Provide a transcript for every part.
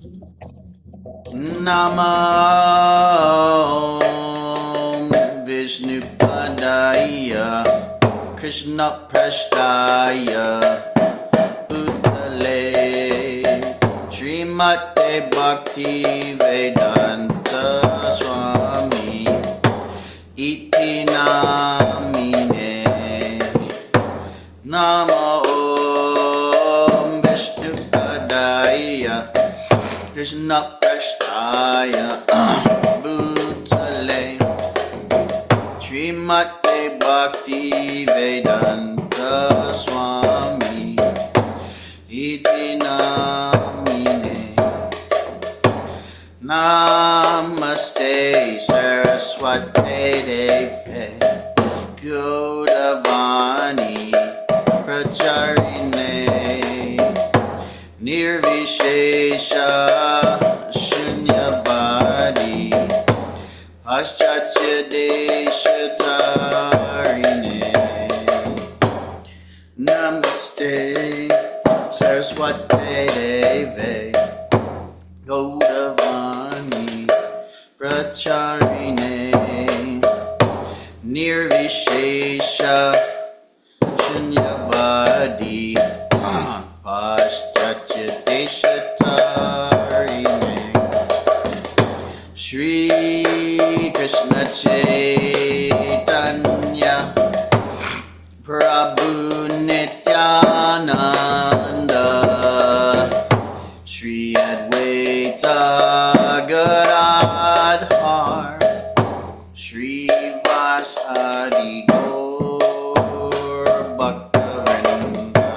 Namo Vishnupadaya Krishna Prasthaya Bhutale Srimate Bhakti Vedanta Swami Iti Namine Namo Vishnupadaya Krishna Prasthaya Bhutale Srimate Bhakti Vedanta Swami Iti Namine Namaste Saraswate Deve Gaudavani Pracharine Nirvishesha Shunyavadi Paschatya Deshatarine Namaste Saraswate Deve Gaudavani Pracharine Nirvishesha Shunyavadi Paschatya Deshatarine Shri Krishna Chaitanya Prabhu Nityananda Shri Advaita Gadadhar Shri Vasadi Gaur Bhaktavrinda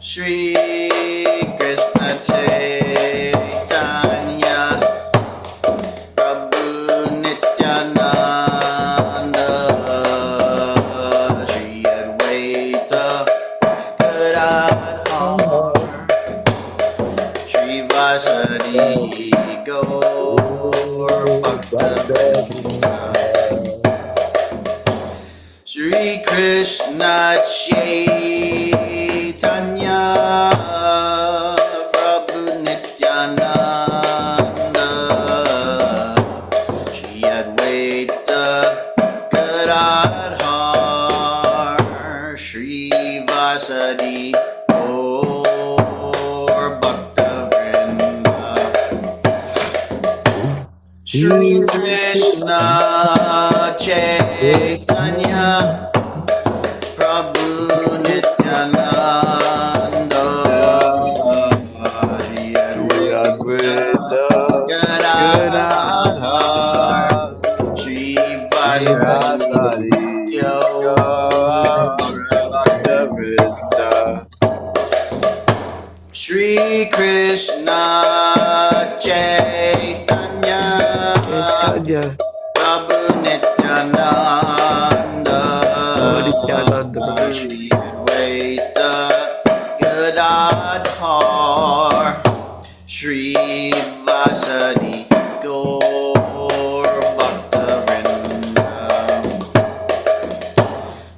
Shri Krishna Chaitanya Prabhu Nityananda Shri Advaita Gadadhar Shri Vasadi Gaur Bhaktavrinda Shri Krishna Chaitanya Prabhu Nityananda Shri Advaita Gadadhar Shri Vasadi Gaur Bhaktavrinda Shri Krishna Chaitanya Prabhu Nityananda Shri Advaita Gadadhar Shri Vasadi Gaur Bhaktavrinda Shri Krishna Chaitanya Prabhu Nityananda Shri Advaita Gadadhar Shri Vasadi Gaur Bhaktavrinda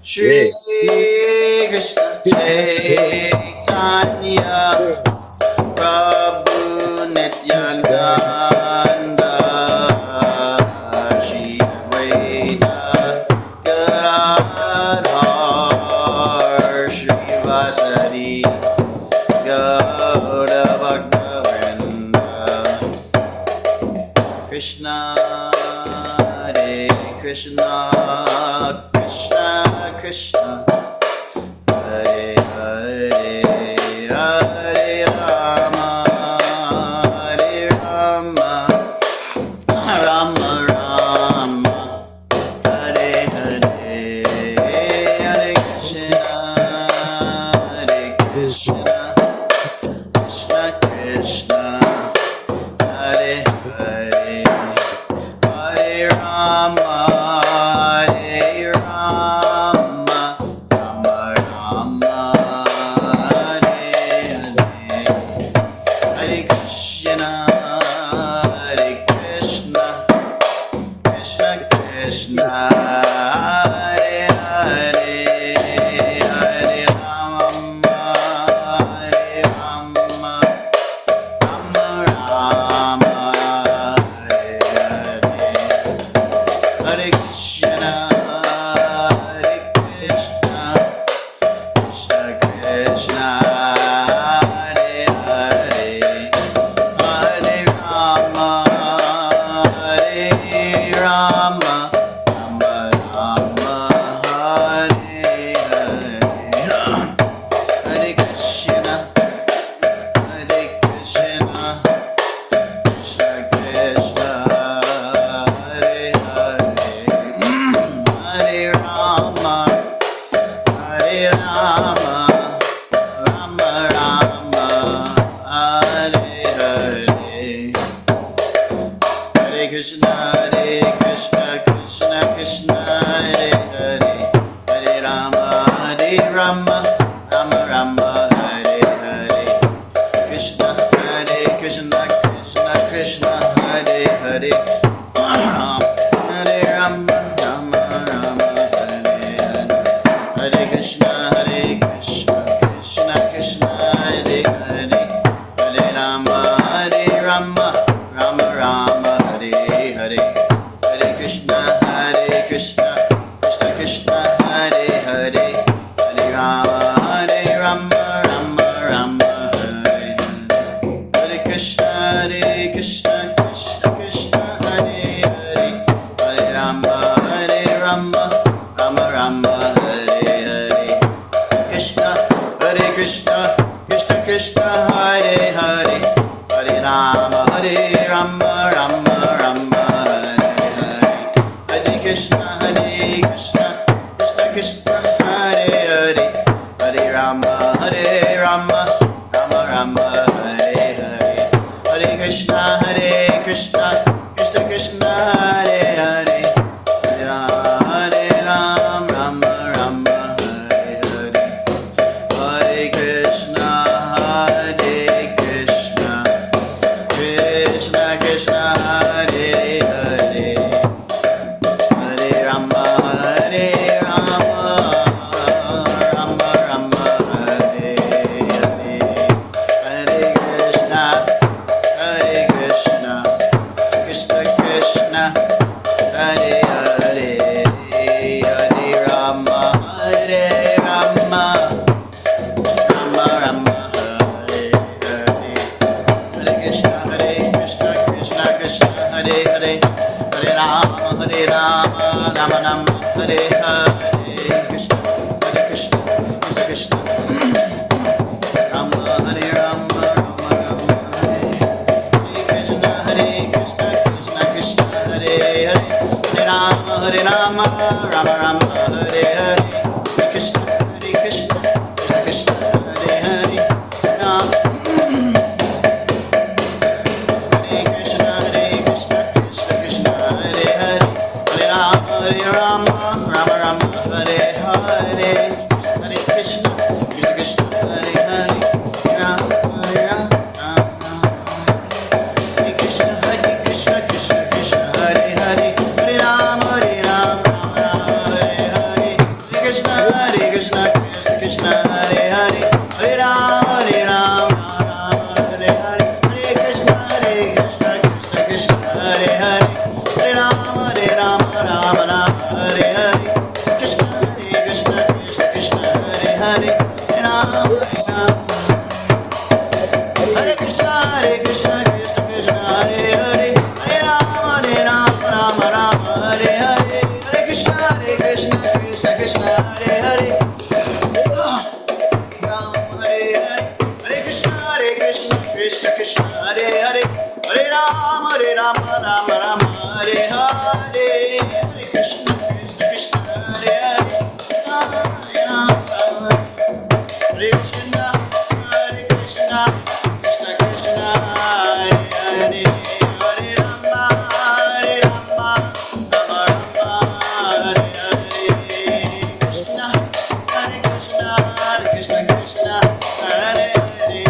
Shri Krishna Chaitanya Prabhu Nityananda Shri Advaita Gadadhar Shri Vasadi Gaur Bhaktavrinda Krishna Hare Krishna Krishna Krishna Hare Hare Hare Rama Hare Rama Rama Rama Hare Hare Hare Krishna Krishna Krishna Hare Hare Hare Rama Hare Rama Hare Rama, Rama Rama, Hare Hare, Krishna, Hare Krishna, Krishna Krishna, Rama Hare Rama, Rama Rama, Hare Krishna, Krishna Krishna, Hare Hare, Hare Rama, Rama Rama, Hare Hare, Krishna, Krishna, Krishna Krishna, Hare Hare, Rama. Hare Rama, Rama Rama, Hare Hare, Hare Krishna, Krishna Krishna, Hare Hare, Rama Hare Rama, Hare Krishna, Krishna Krishna, Hare Hare, Hare Rama, Rama Hare Hare, Hare Krishna, Krishna Krishna, Hare Hare, Hare Rama, Rama Hare Hare, Hare Krishna, Krishna Krishna, Hare Hare, Hare Rama, Rama Rama, Hare Hare, Krishna, Krishna Krishna, Hare Hare, Hare Rama, Hare Krishna, Krishna Krishna, Hare Hare, Hare Rama, Rama Rama, Hare Hare, Hare Krishna, Krishna Krishna, Hare Hare, Rama Hare Hare, Hare Krishna, Krishna Krishna, Hare Hare, Hare Rama, Rama Rama, Hare Hare, Hare Krishna, Krishna Hare Hare, Rama Rama, Hare Krishna, Krishna Krishna, Hare Hare, Hare Rama, Rama Rama, Hare Hare, Krishna, Krishna Krishna, Hare Hare,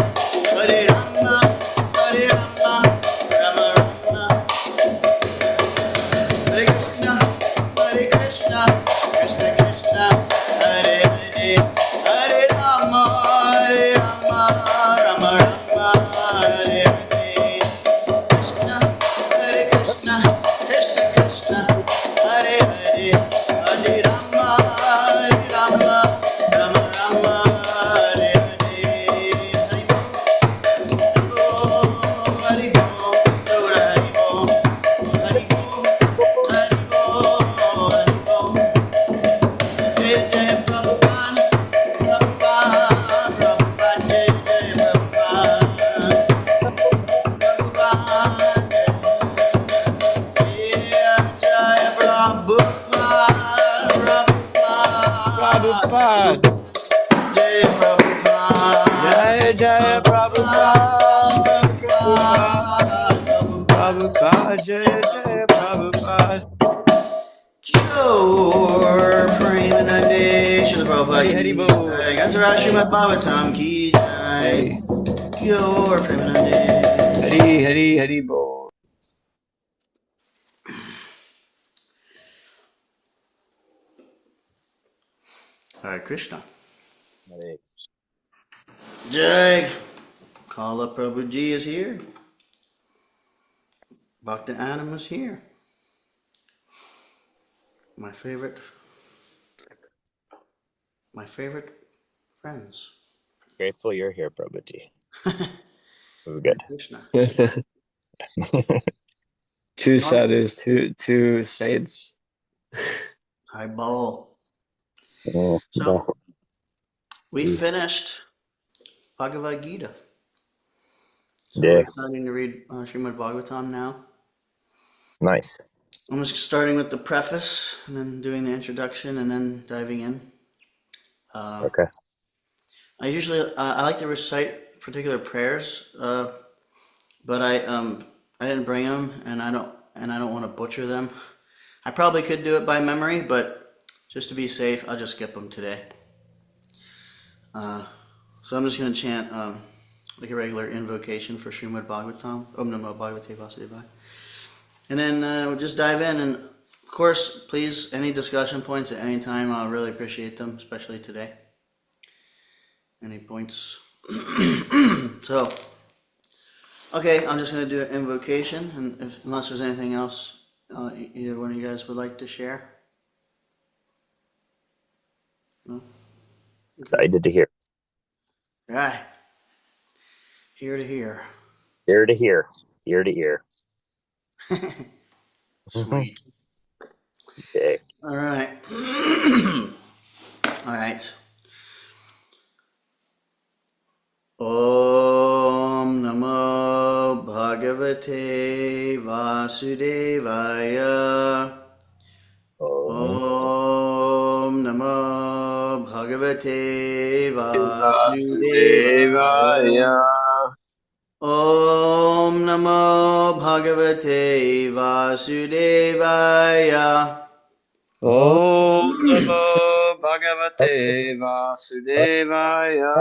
Hare Rama, Rama Rama, Hare Krishna, Krishna Krishna, Hare Hare, Hare Rama, Rama Rama, Hare Hare, Krishna, Krishna Krishna, Hare Hare, Hare Rama, Rama Rama, Hare Hare, Hari Bo, Hari Bo, Hari Bo, Hari Bo, Hari Bo, Jai Jai Prabhupada, Prabhupada, Prabhupada, Jai Jai Prabhupada, Prabhupada, Jai Jai Prabhupada, Prabhupada, Prabhupada. Jai Prabhupada, Jaya Jaya Prabhupada. Prabhupada. Prabhupada. Jaya Jaya Prabhupada. Cure Premanande Srila Prabhupada Hari Hari Ki Bo. Jai Gansara Srimad Bhagavatam Ki Jai Hey. Cure Premanande Hari Hari Hari Bo. Hare Krishna Hare. Jai Kala Prabhuji is here. Bhakta Adam is here. My favorite friends. Grateful you're here, Prabhuji. It was Hare good. Krishna. Two sadhus, two saints. Hi Ball. Oh, So we yeah. finished Bhagavad Gita. So Yeah, we're starting to read Srimad Bhagavatam now. nice. I'm just starting with the preface and then doing the introduction and then diving in. Okay. I like to recite particular prayers, but I didn't bring them and I don't want to butcher them. I probably could do it by memory, but just to be safe, I'll just skip them today. So I'm just going to chant like a regular invocation for Srimad Bhagavatam, Om Namo Bhagavate Vasudevaya. And then we'll just dive in. And of course, please, any discussion points at any time, I'll really appreciate them, especially today. Any points? So, okay, I'm just going to do an invocation. And unless there's anything else either one of you guys would like to share. No? Okay. Excited to hear. All right. Here to hear. Ear to hear. Ear to ear. Sweet. Okay. All right. All right. Om Namo Bhagavate Vasudevaya. Om Om Namo Bhagavate Vasudevaya. Vasudevaya. Om Namo Bhagavate Vasudevaya. Om Namo Bhagavate Vasudevaya.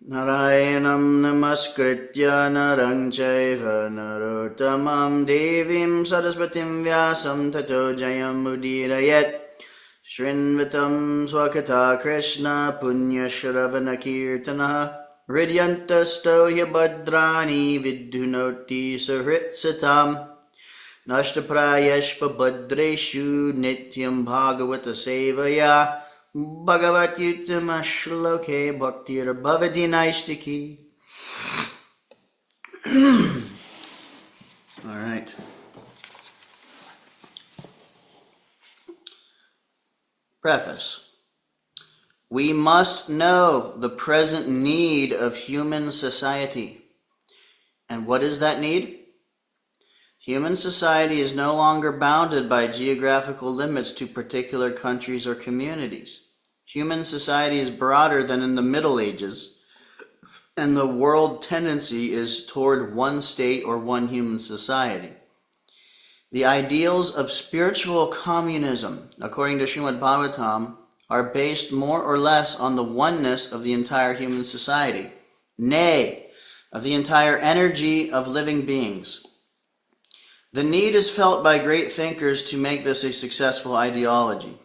Narayanam Namaskritya Narang Chaiva Narottamam Devim Saraswatim Vyasam Tato Jayam Udirayet Shrinvatam Swakata Krishna Punya Shravana Kirtana Hridyantasto Bhadrani Vidhunoti Sahritsatam Nashtaprayashva Bhadreshu Nityam Bhagavata Sevaya Bhagavatyutama Shloke Bhaktir Bhavati Naishtiki. All right. Preface. We must know the present need of human society. And what is that need? Human society is no longer bounded by geographical limits to particular countries or communities. Human society is broader than in the Middle Ages, and the world tendency is toward one state or one human society. The ideals of spiritual communism, according to Srimad Bhagavatam, are based more or less on the oneness of the entire human society, nay, of the entire energy of living beings. The need is felt by great thinkers to make this a successful ideology.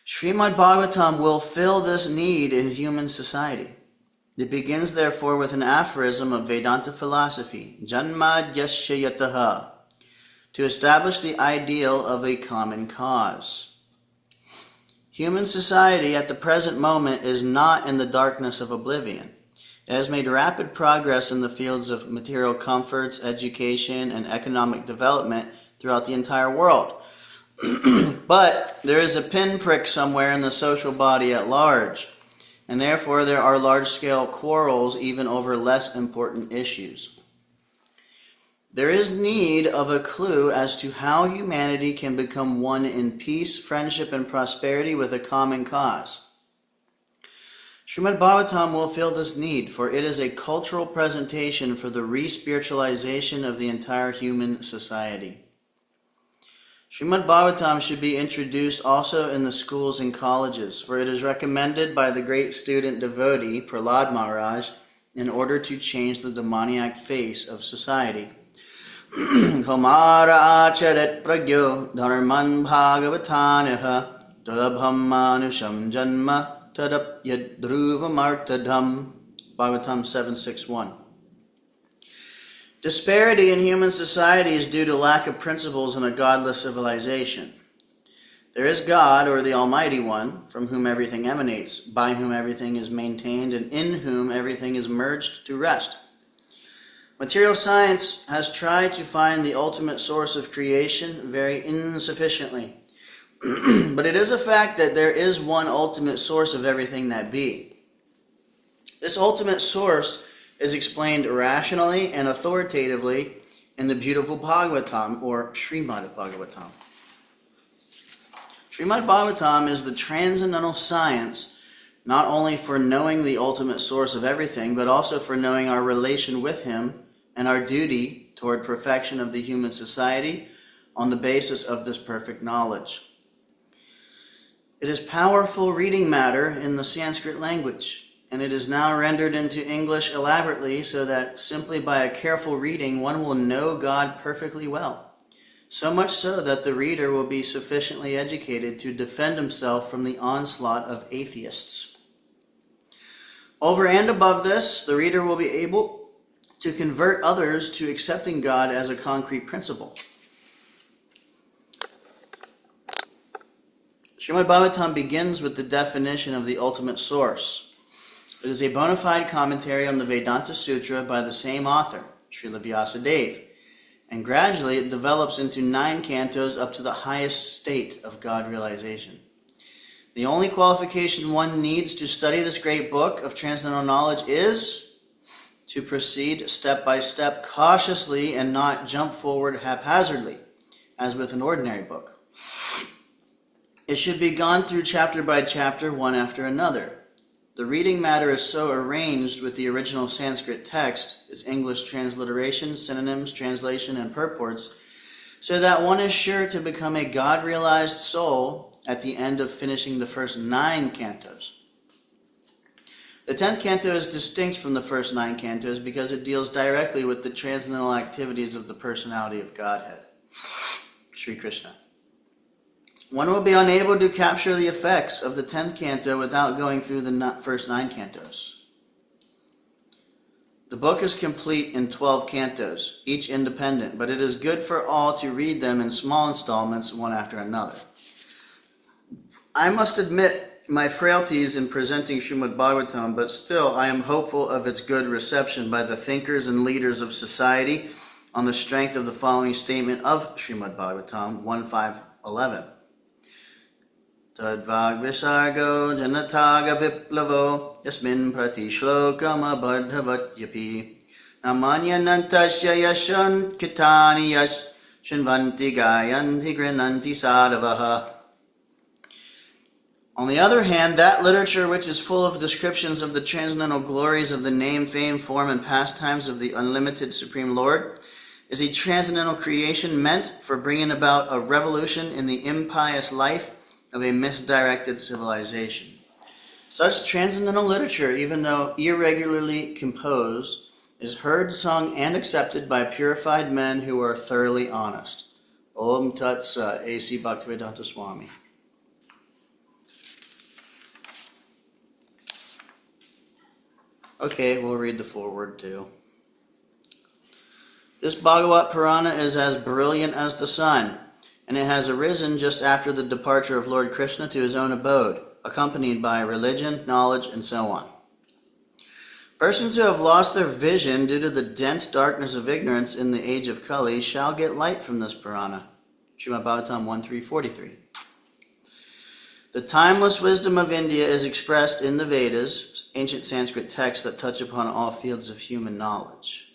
Srimad Bhagavatam will fill this need in human society. It begins therefore with an aphorism of Vedanta philosophy, Janma Yasya Yataha, to establish the ideal of a common cause. Human society at the present moment is not in the darkness of oblivion. It has made rapid progress in the fields of material comforts, education, and economic development throughout the entire world. But there is a pinprick somewhere in the social body at large, and therefore there are large-scale quarrels even over less important issues. There is need of a clue as to how humanity can become one in peace, friendship, and prosperity with a common cause. Srimad Bhagavatam will fill this need, for it is a cultural presentation for the re-spiritualization of the entire human society. Srimad Bhagavatam should be introduced also in the schools and colleges, for it is recommended by the great student devotee, Prahlad Maharaj, in order to change the demoniac face of society. Kamara acharet pragyo dharman bhagavatanah tadabham manusham janma tadap yadruvamartadham. Bhagavatam 761. Disparity in human society is due to lack of principles in a godless civilization. There is God, or the Almighty One, from whom everything emanates, by whom everything is maintained, and in whom everything is merged to rest. Material science has tried to find the ultimate source of creation very insufficiently. But it is a fact that there is one ultimate source of everything that be. This ultimate source is explained rationally and authoritatively in the beautiful Bhagavatam, or Srimad Bhagavatam. Srimad Bhagavatam is the transcendental science not only for knowing the ultimate source of everything, but also for knowing our relation with Him and our duty toward perfection of the human society on the basis of this perfect knowledge. It is powerful reading matter in the Sanskrit language, and it is now rendered into English elaborately so that simply by a careful reading one will know God perfectly well. So much so that the reader will be sufficiently educated to defend himself from the onslaught of atheists. Over and above this, the reader will be able to convert others to accepting God as a concrete principle. Srimad Bhagavatam begins with the definition of the ultimate source. It is a bona fide commentary on the Vedanta Sutra by the same author, Srila Vyasadeva, and gradually it develops into 9 cantos up to the highest state of God realization. The only qualification one needs to study this great book of transcendental knowledge is to proceed step by step cautiously and not jump forward haphazardly, as with an ordinary book. It should be gone through chapter by chapter, one after another. The reading matter is so arranged with the original Sanskrit text, its English transliteration, synonyms, translation, and purports, so that one is sure to become a God-realized soul at the end of finishing the first 9 cantos. The 10th canto is distinct from the first 9 cantos because it deals directly with the transcendental activities of the personality of Godhead, Sri Krishna. One will be unable to capture the effects of the 10th canto without going through the first 9 cantos. The book is complete in 12 cantos, each independent, but it is good for all to read them in small installments, one after another. I must admit my frailties in presenting Srimad Bhagavatam, but still I am hopeful of its good reception by the thinkers and leaders of society on the strength of the following statement of Srimad Bhagavatam 1.5.11. Tadvag visargo janataga viplavo yasmin prati shlokam abardhavat yapi namanya nantasya yashan kitani yash shinvanti gayanti grinanti sadavaha. On the other hand, that literature which is full of descriptions of the transcendental glories of the name, fame, form, and pastimes of the unlimited Supreme Lord is a transcendental creation meant for bringing about a revolution in the impious life of a misdirected civilization. Such transcendental literature, even though irregularly composed, is heard, sung, and accepted by purified men who are thoroughly honest. Om Tat Sat, A.C. Bhaktivedanta Swami. Okay, we'll read the foreword too. This Bhagavat Purana is as brilliant as the sun, and it has arisen just after the departure of Lord Krishna to his own abode, accompanied by religion, knowledge, and so on. Persons who have lost their vision due to the dense darkness of ignorance in the age of Kali shall get light from this Purana. Srimad Bhagavatam 1.3.43. The timeless wisdom of India is expressed in the Vedas, ancient Sanskrit texts that touch upon all fields of human knowledge.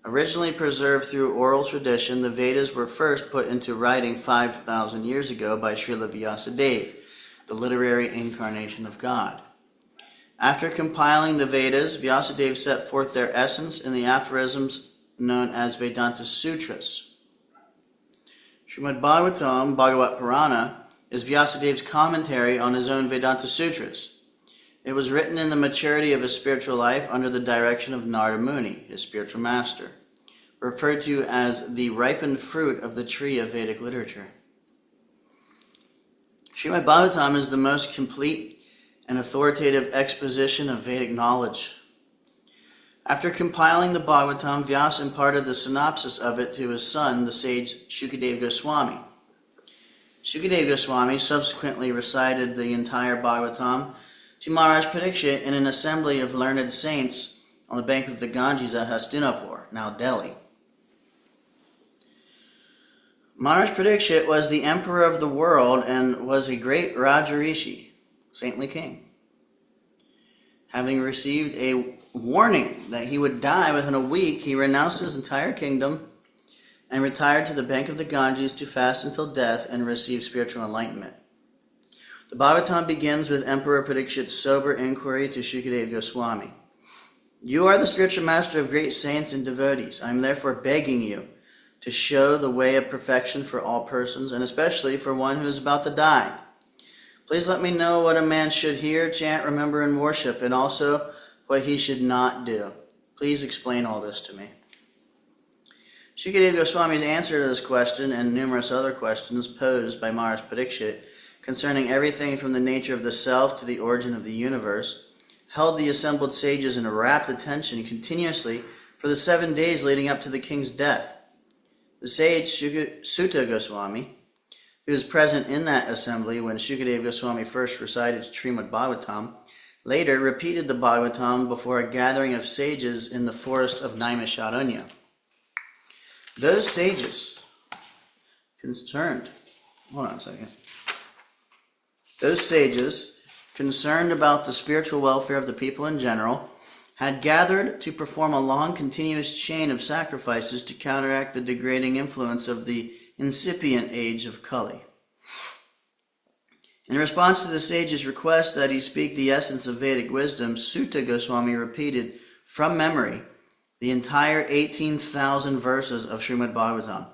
Originally preserved through oral tradition, the Vedas were first put into writing 5,000 years ago by Srila Vyasadeva, the literary incarnation of God. After compiling the Vedas, Vyasadeva set forth their essence in the aphorisms known as Vedanta Sutras. Srimad Bhagavatam, Bhagavat Purana, is Vyasadeva's commentary on his own Vedanta Sutras. It was written in the maturity of his spiritual life under the direction of Narada Muni, his spiritual master, referred to as the ripened fruit of the tree of Vedic literature. Srimad Bhagavatam is the most complete and authoritative exposition of Vedic knowledge. After compiling the Bhagavatam, Vyasa imparted the synopsis of it to his son, the sage Shukadeva Goswami. Shukadeva Goswami subsequently recited the entire Bhagavatam to Maharaj Parikshit in an assembly of learned saints on the bank of the Ganges at Hastinapur, now Delhi. Maharaj Parikshit was the emperor of the world and was a great Rajarishi, saintly king. Having received a warning that he would die within a week, he renounced his entire kingdom and retired to the bank of the Ganges to fast until death and receive spiritual enlightenment. The Bhagavatam begins with Emperor Parikshit's sober inquiry to Shukadeva Goswami. You are the spiritual master of great saints and devotees. I am therefore begging you to show the way of perfection for all persons, and especially for one who is about to die. Please let me know what a man should hear, chant, remember, and worship, and also what he should not do. Please explain all this to me. Shukadeva Goswami's answer to this question and numerous other questions posed by Maharaj Parikshit concerning everything from the nature of the self to the origin of the universe held the assembled sages in rapt attention continuously for the 7 days leading up to the king's death. The sage Sutta Goswami, who was present in that assembly when Shukadeva Goswami first recited Srimad Bhagavatam, later repeated the Bhagavatam before a gathering of sages in the forest of Naimisharanya. Those sages concerned, hold on a second. Those sages, concerned about the spiritual welfare of the people in general, had gathered to perform a long continuous chain of sacrifices to counteract the degrading influence of the incipient age of Kali. In response to the sage's request that he speak the essence of Vedic wisdom, Sutta Goswami repeated from memory the entire 18,000 verses of Srimad Bhagavatam,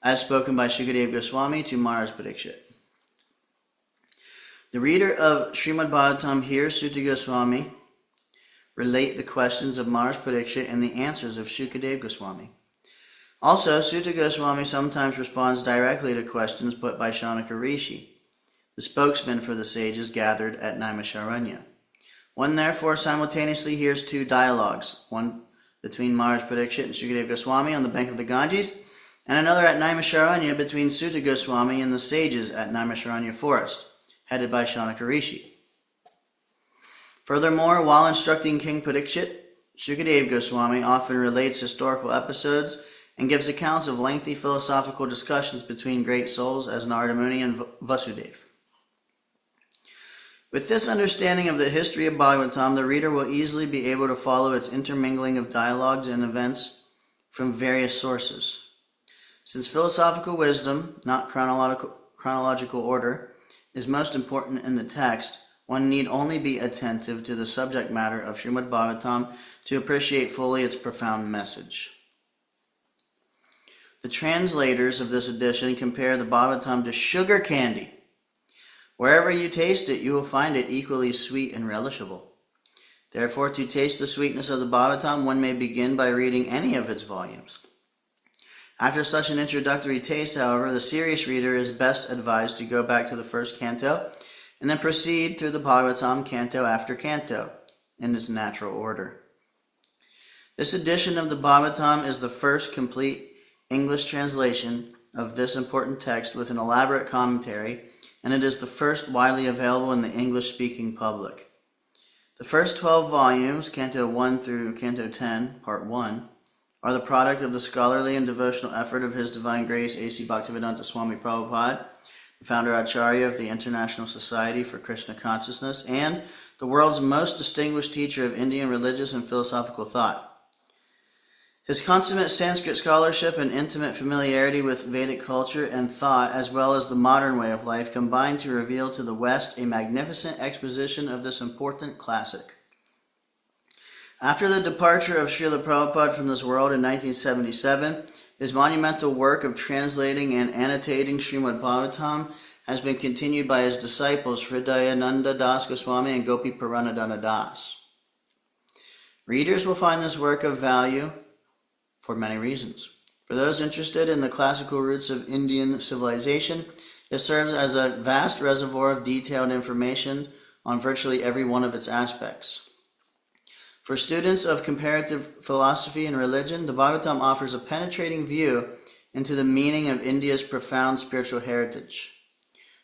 as spoken by Shukadeva Goswami to Maharaj Parikshit. The reader of Srimad Bhagavatam hears Sutta Goswami relate the questions of Maharaj Parikshit and the answers of Shukadeva Goswami. Also, Sutta Goswami sometimes responds directly to questions put by Shaunaka Rishi, the spokesman for the sages gathered at Naimisharanya. One therefore simultaneously hears two dialogues, one between Maharaj Parikshit and Shukadeva Goswami on the bank of the Ganges, and another at Naimisharanya between Sutta Goswami and the sages at Naimisharanya forest, headed by Shaunaka Rishi. Furthermore, while instructing King Parikshit, Shukadeva Goswami often relates historical episodes and gives accounts of lengthy philosophical discussions between great souls as Narada Muni and Vasudeva. With this understanding of the history of Bhagavatam, the reader will easily be able to follow its intermingling of dialogues and events from various sources. Since philosophical wisdom, not chronological order, is most important in the text, one need only be attentive to the subject matter of Srimad Bhagavatam to appreciate fully its profound message. The translators of this edition compare the Bhagavatam to sugar candy. Wherever you taste it, you will find it equally sweet and relishable. Therefore, to taste the sweetness of the Bhagavatam, one may begin by reading any of its volumes. After such an introductory taste, however, the serious reader is best advised to go back to the first canto and then proceed through the Bhagavatam canto after canto in its natural order. This edition of the Bhagavatam is the first complete English translation of this important text with an elaborate commentary, and it is the first widely available in the English-speaking public. The first 12 volumes, Canto 1 through Canto 10, Part 1, are the product of the scholarly and devotional effort of His Divine Grace A.C. Bhaktivedanta Swami Prabhupada, the founder Acharya of the International Society for Krishna Consciousness, and the world's most distinguished teacher of Indian religious and philosophical thought. His consummate Sanskrit scholarship and intimate familiarity with Vedic culture and thought, as well as the modern way of life, combined to reveal to the West a magnificent exposition of this important classic. After the departure of Srila Prabhupada from this world in 1977, his monumental work of translating and annotating Srimad Bhagavatam has been continued by his disciples Hridayananda Das Goswami and Gopi Paranadhana Das. Readers will find this work of value for many reasons. For those interested in the classical roots of Indian civilization, it serves as a vast reservoir of detailed information on virtually every one of its aspects. For students of comparative philosophy and religion, the Bhagavatam offers a penetrating view into the meaning of India's profound spiritual heritage.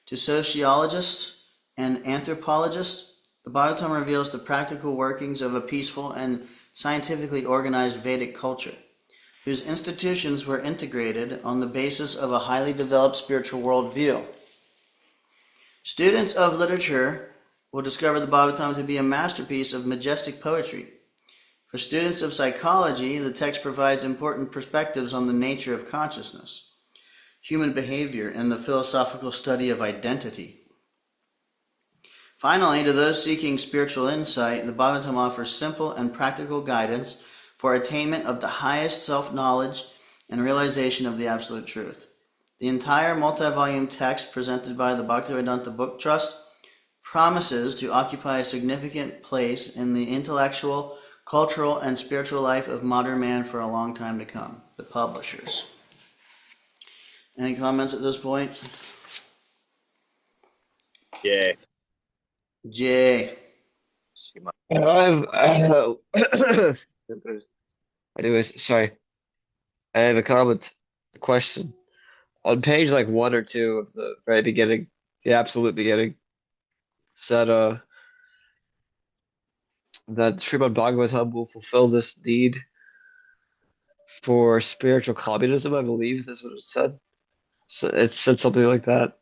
To sociologists and anthropologists, the Bhagavatam reveals the practical workings of a peaceful and scientifically organized Vedic culture, whose institutions were integrated on the basis of a highly developed spiritual worldview. Students of literature will discover the Bhagavatam to be a masterpiece of majestic poetry. For students of psychology, the text provides important perspectives on the nature of consciousness, human behavior, and the philosophical study of identity. Finally, to those seeking spiritual insight, the Bhagavatam offers simple and practical guidance for attainment of the highest self-knowledge and realization of the absolute truth. The entire multi-volume text presented by the Bhaktivedanta Book Trust promises to occupy a significant place in the intellectual, cultural, and spiritual life of modern man for a long time to come. The publishers. Any comments at this point? Yay. Jay. Anyways, sorry. I have a comment, a question. On page like 1 or 2 of the very beginning, the absolute beginning, said that Srimad Bhagavatam will fulfill this need for spiritual communism, I believe that's what it said. So it said something like that.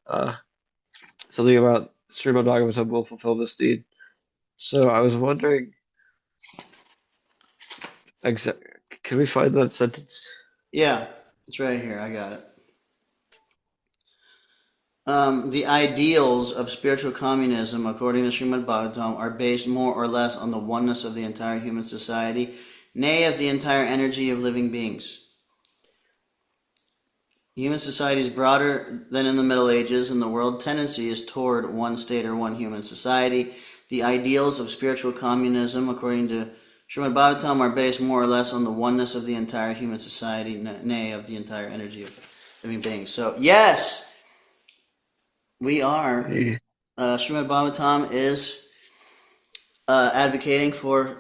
Something about Srimad Bhagavatam will fulfill this need. So I was wondering, can we find that sentence? Yeah, it's right here. I got it. The ideals of spiritual communism, according to Srimad Bhagavatam, are based more or less on the oneness of the entire human society, nay, of the entire energy of living beings. Human society is broader than in the Middle Ages, and the world tendency is toward one state or one human society. The ideals of spiritual communism, according to Srimad Bhagavatam, are based more or less on the oneness of the entire human society, nay, of the entire energy of living beings. So, yes, we are. Yeah. Srimad Bhagavatam is advocating for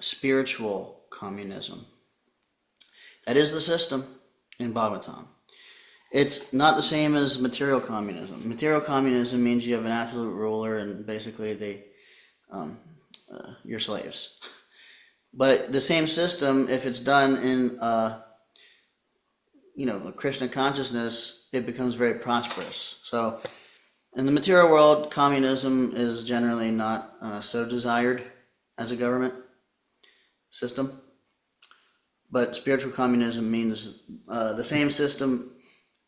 spiritual communism. That is the system in Bhagavatam. It's not the same as material communism. Material communism means you have an absolute ruler and basically you're slaves. But the same system, if it's done in Krishna consciousness, it becomes very prosperous. So in the material world, communism is generally not so desired as a government system. But spiritual communism means the same system,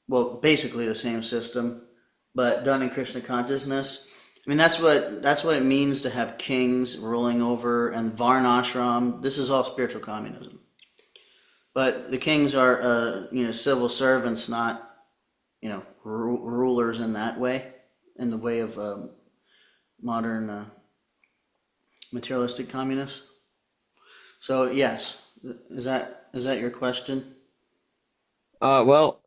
well, basically the same system, but done in Krishna consciousness. I mean, that's what it means to have kings ruling over and Varnashram. This is all spiritual communism. But the kings are, civil servants, not, rulers in that way, in the way of modern materialistic communists. So yes, is that your question? Well,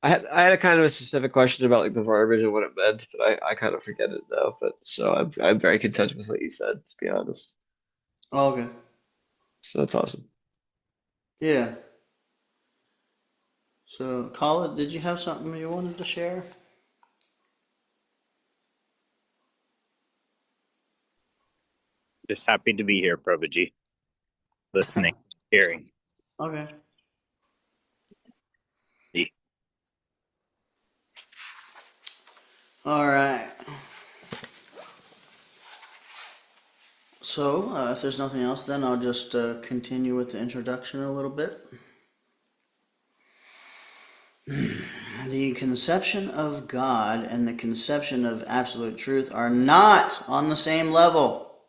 I had a kind of a specific question about like the verbiage and what it meant, but I kind of forget it now. But so I'm very content with what you said, to be honest. Oh, okay. So that's awesome. Yeah. So, Kala, did you have something you wanted to share? Just happy to be here, Prabhuji. Listening, hearing. Okay. All right. So, if there's nothing else, then I'll just continue with the introduction a little bit. The conception of God and the conception of absolute truth are not on the same level.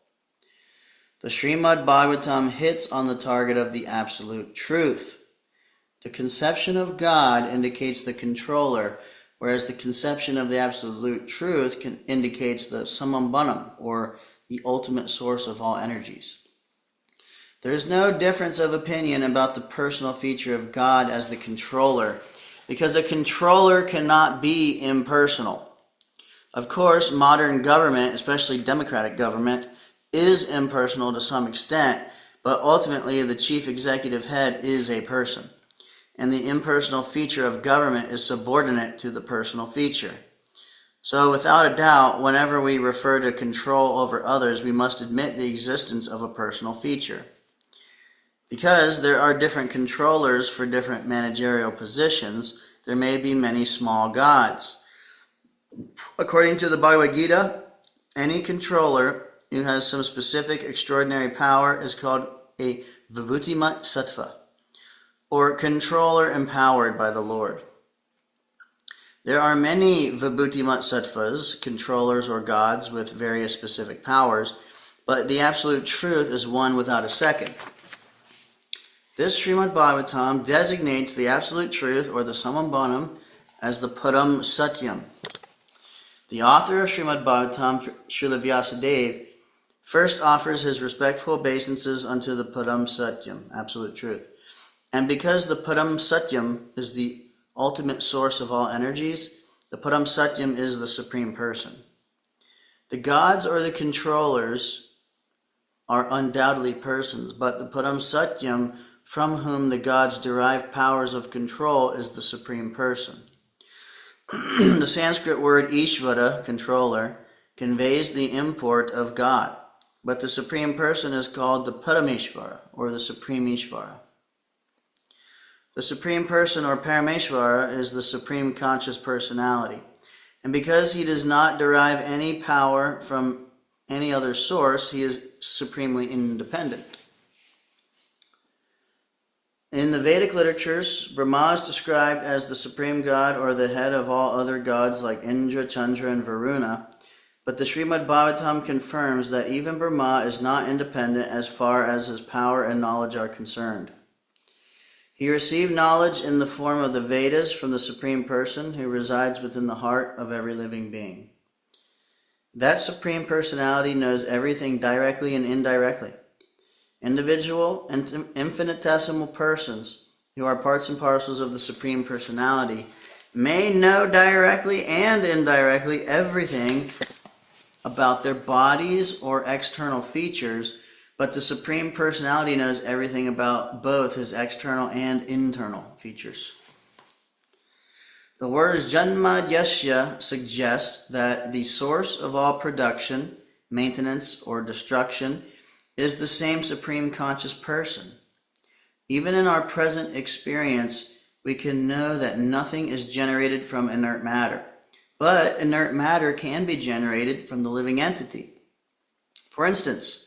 The Srimad Bhagavatam hits on the target of the absolute truth. The conception of God indicates the controller, whereas the conception of the absolute truth indicates the summum bonum, or the ultimate source of all energies. There is no difference of opinion about the personal feature of God as the controller, because a controller cannot be impersonal. Of course, modern government, especially democratic government, is impersonal to some extent, but ultimately the chief executive head is a person, and the impersonal feature of government is subordinate to the personal feature. So without a doubt, whenever we refer to control over others, we must admit the existence of a personal feature. Because there are different controllers for different managerial positions, there may be many small gods. According to the Bhagavad Gita, any controller who has some specific extraordinary power is called a Vibhutimat Sattva, or controller empowered by the Lord. There are many Vibhutimat Sattvas, controllers or gods with various specific powers, but the absolute truth is one without a second. This Srimad Bhagavatam designates the absolute truth, or the summum bonum, as the Param Satyam. The author of Srimad Bhagavatam, Srila Vyasadeva, first offers his respectful obeisances unto the Param Satyam, absolute truth. And because the Param Satyam is the ultimate source of all energies, the Param Satyam is the supreme person. The gods or the controllers are undoubtedly persons, but the Param Satyam, from whom the gods derive powers of control, is the supreme person. The Sanskrit word Ishvara, controller, conveys the import of God, but the supreme person is called the Parameshvara, or the supreme Ishvara. The Supreme Person, or Parameshvara, is the Supreme Conscious Personality. And because he does not derive any power from any other source, he is supremely independent. In the Vedic literatures, Brahma is described as the supreme god or the head of all other gods like Indra, Chandra, and Varuna. But the Srimad Bhagavatam confirms that even Brahma is not independent as far as his power and knowledge are concerned. He received knowledge in the form of the Vedas from the Supreme Person who resides within the heart of every living being. That Supreme Personality knows everything directly and indirectly. Individual and infinitesimal persons who are parts and parcels of the Supreme Personality may know directly and indirectly everything about their bodies or external features, but the Supreme Personality knows everything about both his external and internal features. The words Janma Yasya suggests that the source of all production, maintenance, or destruction is the same Supreme Conscious Person. Even in our present experience, we can know that nothing is generated from inert matter. But inert matter can be generated from the living entity. For instance,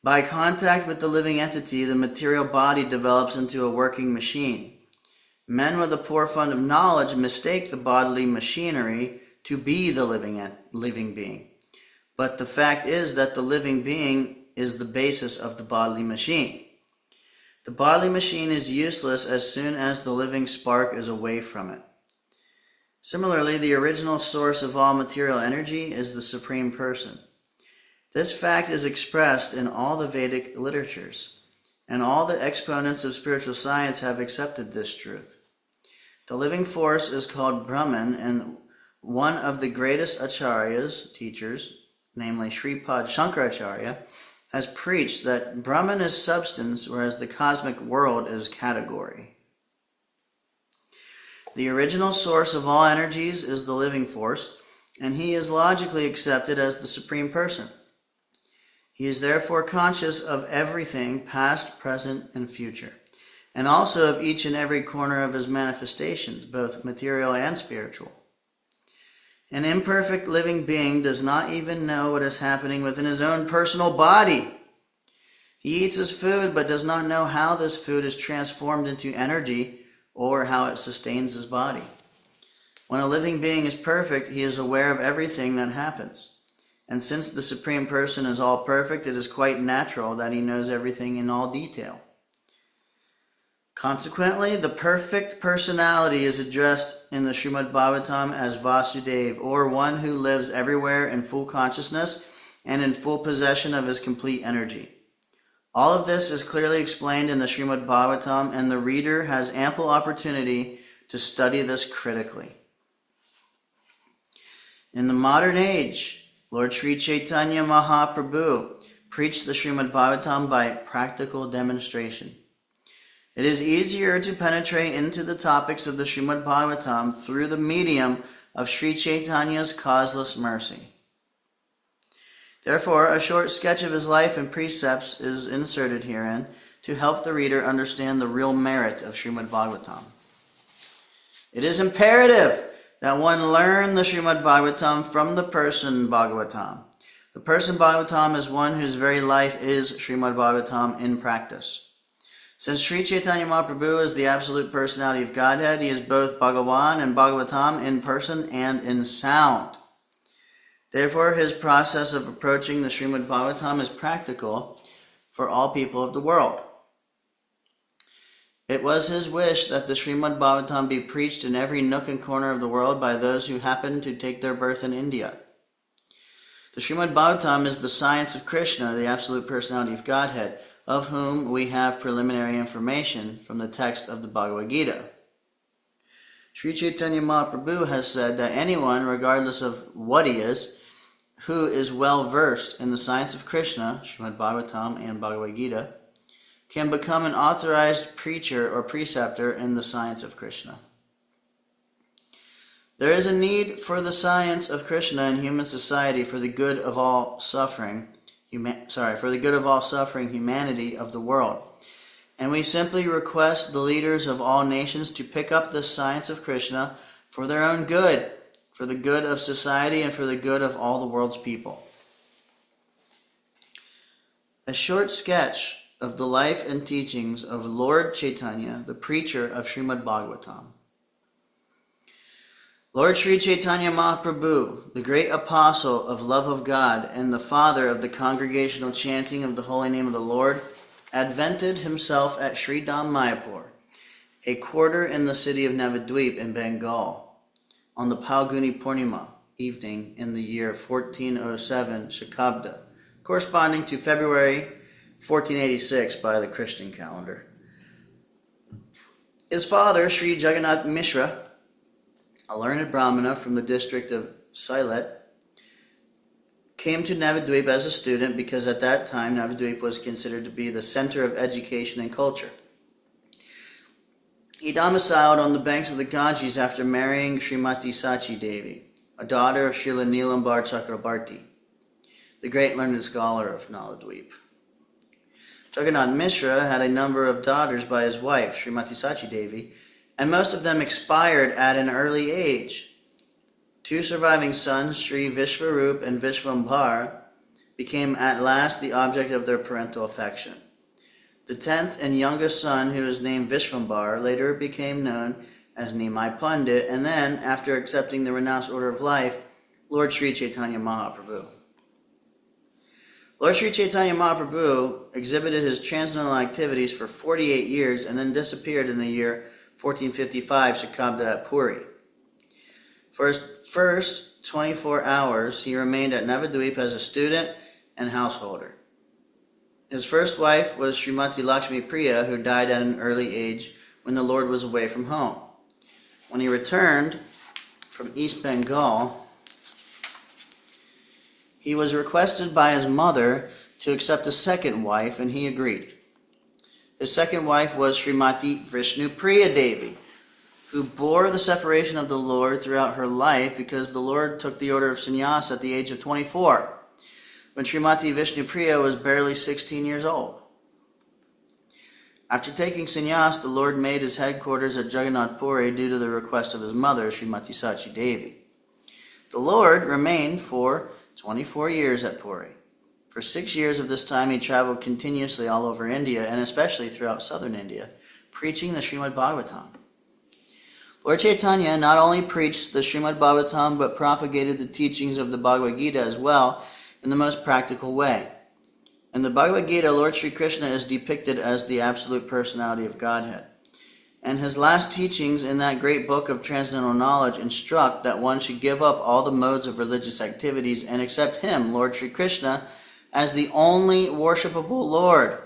by contact with the living entity, the material body develops into a working machine. Men with a poor fund of knowledge mistake the bodily machinery to be the living being. But the fact is that the living being is the basis of the bodily machine. The bodily machine is useless as soon as the living spark is away from it. Similarly, the original source of all material energy is the Supreme Person. This fact is expressed in all the Vedic literatures, and all the exponents of spiritual science have accepted this truth. The living force is called Brahman, and one of the greatest acharyas, teachers, namely Sripad Shankaracharya, has preached that Brahman is substance, whereas the cosmic world is category. The original source of all energies is the living force, and he is logically accepted as the Supreme Person. He is therefore conscious of everything, past, present, and future, and also of each and every corner of his manifestations, both material and spiritual. An imperfect living being does not even know what is happening within his own personal body. He eats his food but does not know how this food is transformed into energy or how it sustains his body. When a living being is perfect, he is aware of everything that happens. And since the Supreme Person is all perfect, it is quite natural that he knows everything in all detail. Consequently, the perfect personality is addressed in the Srimad Bhagavatam as Vasudeva, or one who lives everywhere in full consciousness and in full possession of his complete energy. All of this is clearly explained in the Srimad Bhagavatam, and the reader has ample opportunity to study this critically. In the modern age, Lord Sri Chaitanya Mahaprabhu preached the Srimad Bhagavatam by practical demonstration. It is easier to penetrate into the topics of the Srimad Bhagavatam through the medium of Sri Chaitanya's causeless mercy. Therefore, a short sketch of his life and precepts is inserted herein to help the reader understand the real merit of Srimad Bhagavatam. It is imperative that one learn the Srimad Bhagavatam from the person Bhagavatam. The person Bhagavatam is one whose very life is Srimad Bhagavatam in practice. Since Sri Chaitanya Mahaprabhu is the absolute personality of Godhead, he is both Bhagavan and Bhagavatam in person and in sound. Therefore, his process of approaching the Srimad Bhagavatam is practical for all people of the world. It was his wish that the Srimad Bhagavatam be preached in every nook and corner of the world by those who happen to take their birth in India. The Srimad Bhagavatam is the science of Krishna, the absolute personality of Godhead, of whom we have preliminary information from the text of the Bhagavad Gita. Sri Chaitanya Mahaprabhu has said that anyone, regardless of what he is, who is well versed in the science of Krishna, Srimad Bhagavatam and Bhagavad Gita, can become an authorized preacher or preceptor in the science of Krishna. There is a need for the science of Krishna in human society for the good of all suffering, humanity of the world. And we simply request the leaders of all nations to pick up the science of Krishna for their own good, for the good of society, and for the good of all the world's people. A short sketch of the life and teachings of Lord Chaitanya, the preacher of Srimad Bhagavatam. Lord Sri Chaitanya Mahaprabhu, the great apostle of love of God and the father of the congregational chanting of the holy name of the Lord, advented himself at Sri Dham Mayapur, a quarter in the city of Navadvip in Bengal, on the Palguni Purnima evening in the year 1407 Shakabda, corresponding to February 1486 by the Christian calendar. His father, Sri Jagannath Mishra, a learned Brahmana from the district of Sylhet, came to Navadvip as a student because at that time Navadvip was considered to be the center of education and culture. He domiciled on the banks of the Ganges after marrying Srimati Sachi Devi, a daughter of Srila Nilambar Chakrabarti, the great learned scholar of Navadvip. Jagannath Mishra had a number of daughters by his wife, Srimati Sachi Devi, and most of them expired at an early age. Two surviving sons, Sri Vishvarup and Vishvambhar, became at last the object of their parental affection. The 10th and youngest son, who was named Vishvambhar, later became known as Nimai Pandit, and then, after accepting the renounced order of life, Lord Sri Chaitanya Mahaprabhu. Lord Sri Chaitanya Mahaprabhu exhibited his transcendental activities for 48 years and then disappeared in the year 1455 Shakabda at Puri. For his first 24 hours, he remained at Navadvip as a student and householder. His first wife was Srimati Lakshmi Priya, who died at an early age when the Lord was away from home. When he returned from East Bengal, he was requested by his mother to accept a second wife, and he agreed. His second wife was Srimati Vishnu Priya Devi, who bore the separation of the Lord throughout her life because the Lord took the order of sannyas at the age of 24, when Srimati Vishnu Priya was barely 16 years old. After taking sannyas, the Lord made his headquarters at Jagannath Puri due to the request of his mother, Srimati Sachi Devi. The Lord remained for 24 years at Puri. For 6 years of this time, he traveled continuously all over India, and especially throughout southern India, preaching the Srimad Bhagavatam. Lord Chaitanya not only preached the Srimad Bhagavatam, but propagated the teachings of the Bhagavad Gita as well in the most practical way. In the Bhagavad Gita, Lord Sri Krishna is depicted as the absolute personality of Godhead. And his last teachings in that great book of transcendental knowledge instruct that one should give up all the modes of religious activities and accept him, Lord Sri Krishna, as the only worshipable Lord.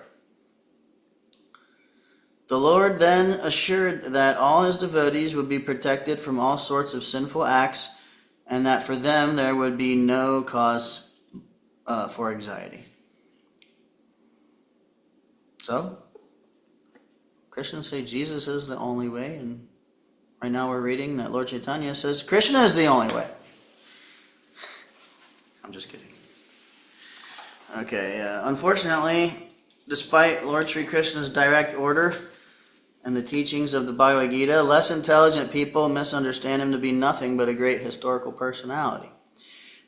The Lord then assured that all his devotees would be protected from all sorts of sinful acts, and that for them there would be no cause for anxiety. So, Christians say Jesus is the only way, and right now we're reading that Lord Chaitanya says Krishna is the only way. I'm just kidding. Okay, unfortunately, despite Lord Sri Krishna's direct order and the teachings of the Bhagavad Gita, less intelligent people misunderstand him to be nothing but a great historical personality.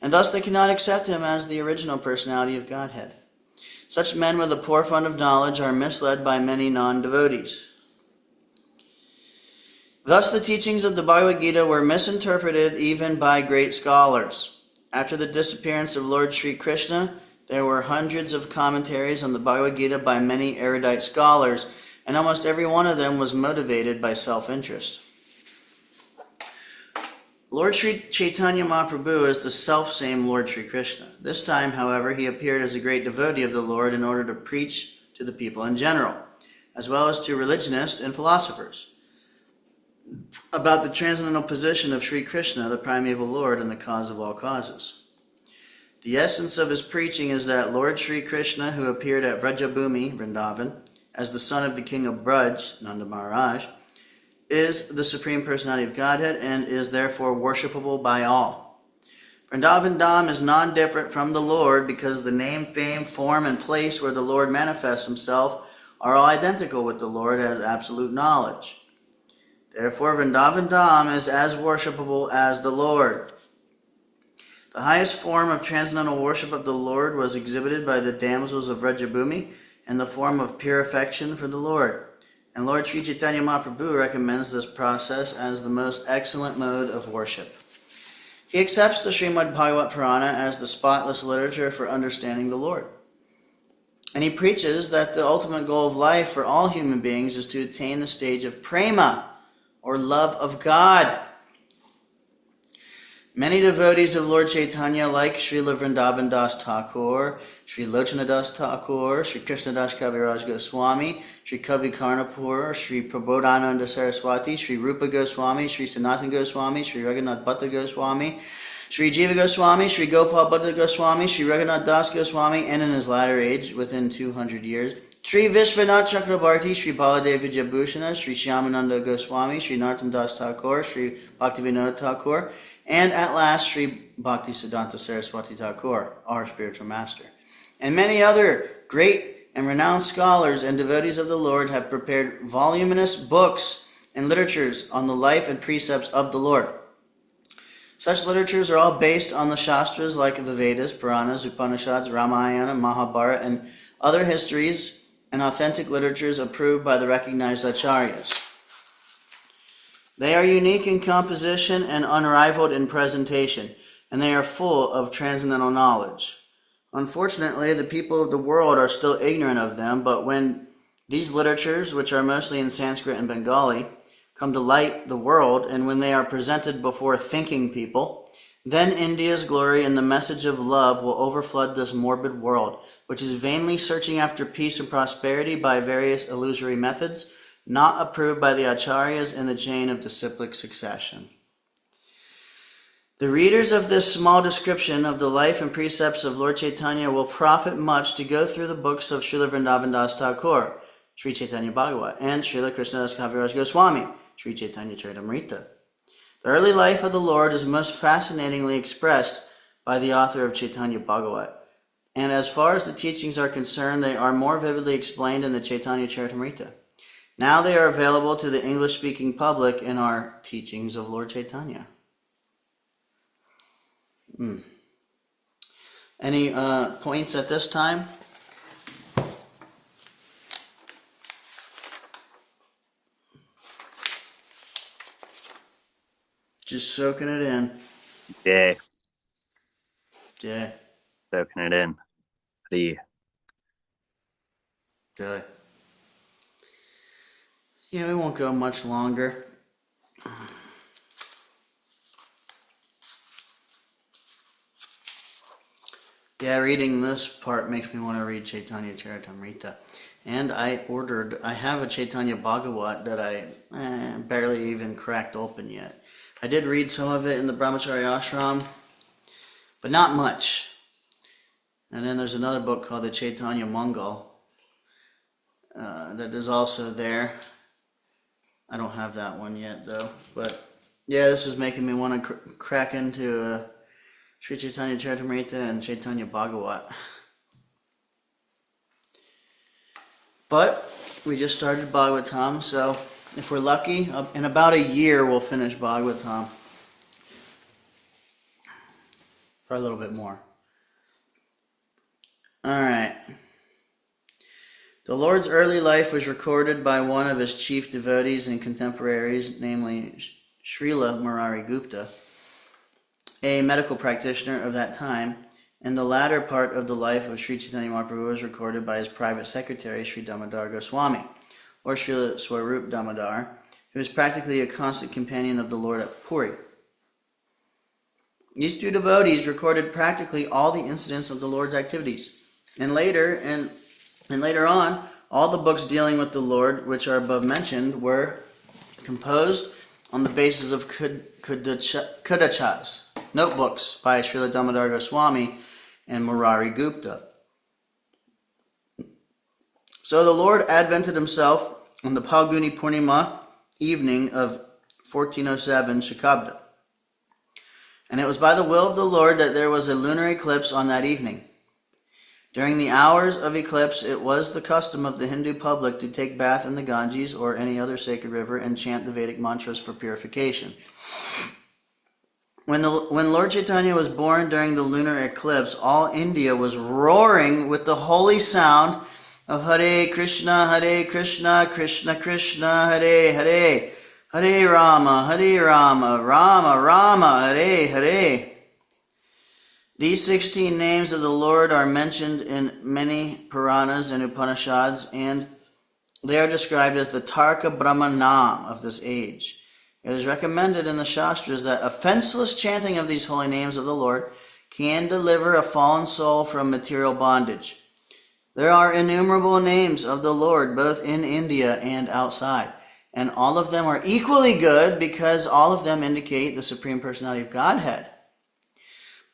And thus they cannot accept him as the original personality of Godhead. Such men with a poor fund of knowledge are misled by many non-devotees. Thus the teachings of the Bhagavad Gita were misinterpreted even by great scholars. After the disappearance of Lord Sri Krishna, there were hundreds of commentaries on the Bhagavad Gita by many erudite scholars, and almost every one of them was motivated by self-interest. Lord Sri Chaitanya Mahaprabhu is the self-same Lord Sri Krishna. This time, however, he appeared as a great devotee of the Lord in order to preach to the people in general, as well as to religionists and philosophers, about the transcendental position of Sri Krishna, the primeval Lord and the cause of all causes. The essence of his preaching is that Lord Sri Krishna, who appeared at Vrajabhumi, Vrindavan, as the son of the king of Braj, Nanda Maharaj, is the Supreme Personality of Godhead and is therefore worshipable by all. Vrindavan Dham is non-different from the Lord because the name, fame, form, and place where the Lord manifests himself are all identical with the Lord as absolute knowledge. Therefore, Vrindavan Dham is as worshipable as the Lord. The highest form of transcendental worship of the Lord was exhibited by the damsels of Vrajabhumi in the form of pure affection for the Lord. And Lord Sri Chaitanya Mahaprabhu recommends this process as the most excellent mode of worship. He accepts the Srimad Bhagavatam Purana as the spotless literature for understanding the Lord. And he preaches that the ultimate goal of life for all human beings is to attain the stage of prema, or love of God. Many devotees of Lord Chaitanya, like Srila Vrindavan Das Thakur, Sri Lochana Das Thakur, Sri Krishna Das Kaviraj Goswami, Sri Kavi Karnapur, Sri Prabodhananda Saraswati, Sri Rupa Goswami, Sri Sanatana Goswami, Sri Raghunath Bhatta Goswami, Sri Jiva Goswami, Sri Gopal Bhatta Goswami, Sri Raghunath Das Goswami, and in his latter age, within 200 years, Sri Vishwanath Chakrabarti, Sri Baladev Vijayabhushana, Sri Shyamananda Goswami, Sri Narottam Das Thakur, Sri Bhaktivinoda Thakur, and at last Sri Bhakti Siddhanta Saraswati Thakur, our spiritual master. And many other great and renowned scholars and devotees of the Lord have prepared voluminous books and literatures on the life and precepts of the Lord. Such literatures are all based on the Shastras like the Vedas, Puranas, Upanishads, Ramayana, Mahabharata, and other histories and authentic literatures approved by the recognized acharyas. They are unique in composition and unrivaled in presentation, and they are full of transcendental knowledge. Unfortunately, the people of the world are still ignorant of them, but when these literatures, which are mostly in Sanskrit and Bengali, come to light the world, and when they are presented before thinking people, then India's glory and the message of love will overflood this morbid world, which is vainly searching after peace and prosperity by various illusory methods, not approved by the acharyas in the chain of disciplic succession. The readers of this small description of the life and precepts of Lord Chaitanya will profit much to go through the books of Srila Vrindavan Das Thakur, Sri Chaitanya Bhagavat, and Srila Krishna Das Kaviraj Goswami, Sri Chaitanya Charitamrita. The early life of the Lord is most fascinatingly expressed by the author of Chaitanya Bhagavat, and as far as the teachings are concerned, they are more vividly explained in the Chaitanya Charitamrita. Now they are available to the English-speaking public in our teachings of Lord Chaitanya. Any points at this time? Just soaking it in. Yeah, Jay. soaking it in. Jay. Yeah, we won't go much longer. Yeah, reading this part makes me want to read Chaitanya Charitamrita. And I have a Chaitanya Bhagavat that I barely even cracked open yet. I did read some of it in the Brahmacharya Ashram, but not much. And then there's another book called the Chaitanya Mangal that is also there. I don't have that one yet, though. But yeah, this is making me want to crack into Sri Chaitanya Charitamrita and Chaitanya Bhagavat. But we just started Bhagavatam, so if we're lucky, in about a year we'll finish Bhagavatam. Or a little bit more. Alright. The Lord's early life was recorded by one of his chief devotees and contemporaries, namely Srila Murari Gupta, a medical practitioner of that time, and the latter part of the life of Sri Chaitanya Mahaprabhu was recorded by his private secretary, Sri Damodar Goswami, or Srila Swarup Damodar, who was practically a constant companion of the Lord at Puri. These two devotees recorded practically all the incidents of the Lord's activities, and later on, all the books dealing with the Lord, which are above mentioned, were composed on the basis of Kudachas, notebooks by Srila Damodar Goswami and Murari Gupta. So the Lord advented himself on the Phalguni Purnima evening of 1407 Shakabda. And it was by the will of the Lord that there was a lunar eclipse on that evening. During the hours of eclipse, it was the custom of the Hindu public to take bath in the Ganges or any other sacred river and chant the Vedic mantras for purification. When Lord Chaitanya was born during the lunar eclipse, all India was roaring with the holy sound of Hare Krishna, Krishna Krishna, Hare Hare, Hare Rama, Rama Rama, Hare Hare. These 16 names of the Lord are mentioned in many Puranas and Upanishads, and they are described as the Tarka Brahmanam of this age. It is recommended in the Shastras that offenseless chanting of these holy names of the Lord can deliver a fallen soul from material bondage. There are innumerable names of the Lord both in India and outside, and all of them are equally good because all of them indicate the Supreme Personality of Godhead.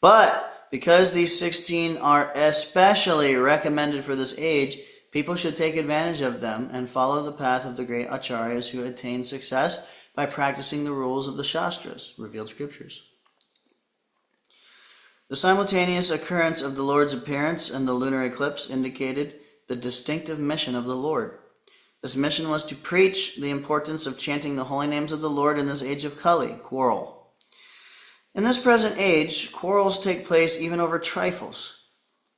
But because these 16 are especially recommended for this age, people should take advantage of them and follow the path of the great acharyas who attained success by practicing the rules of the Shastras, revealed scriptures. The simultaneous occurrence of the Lord's appearance and the lunar eclipse indicated the distinctive mission of the Lord. This mission was to preach the importance of chanting the holy names of the Lord in this age of Kali, quarrel. In this present age, quarrels take place even over trifles,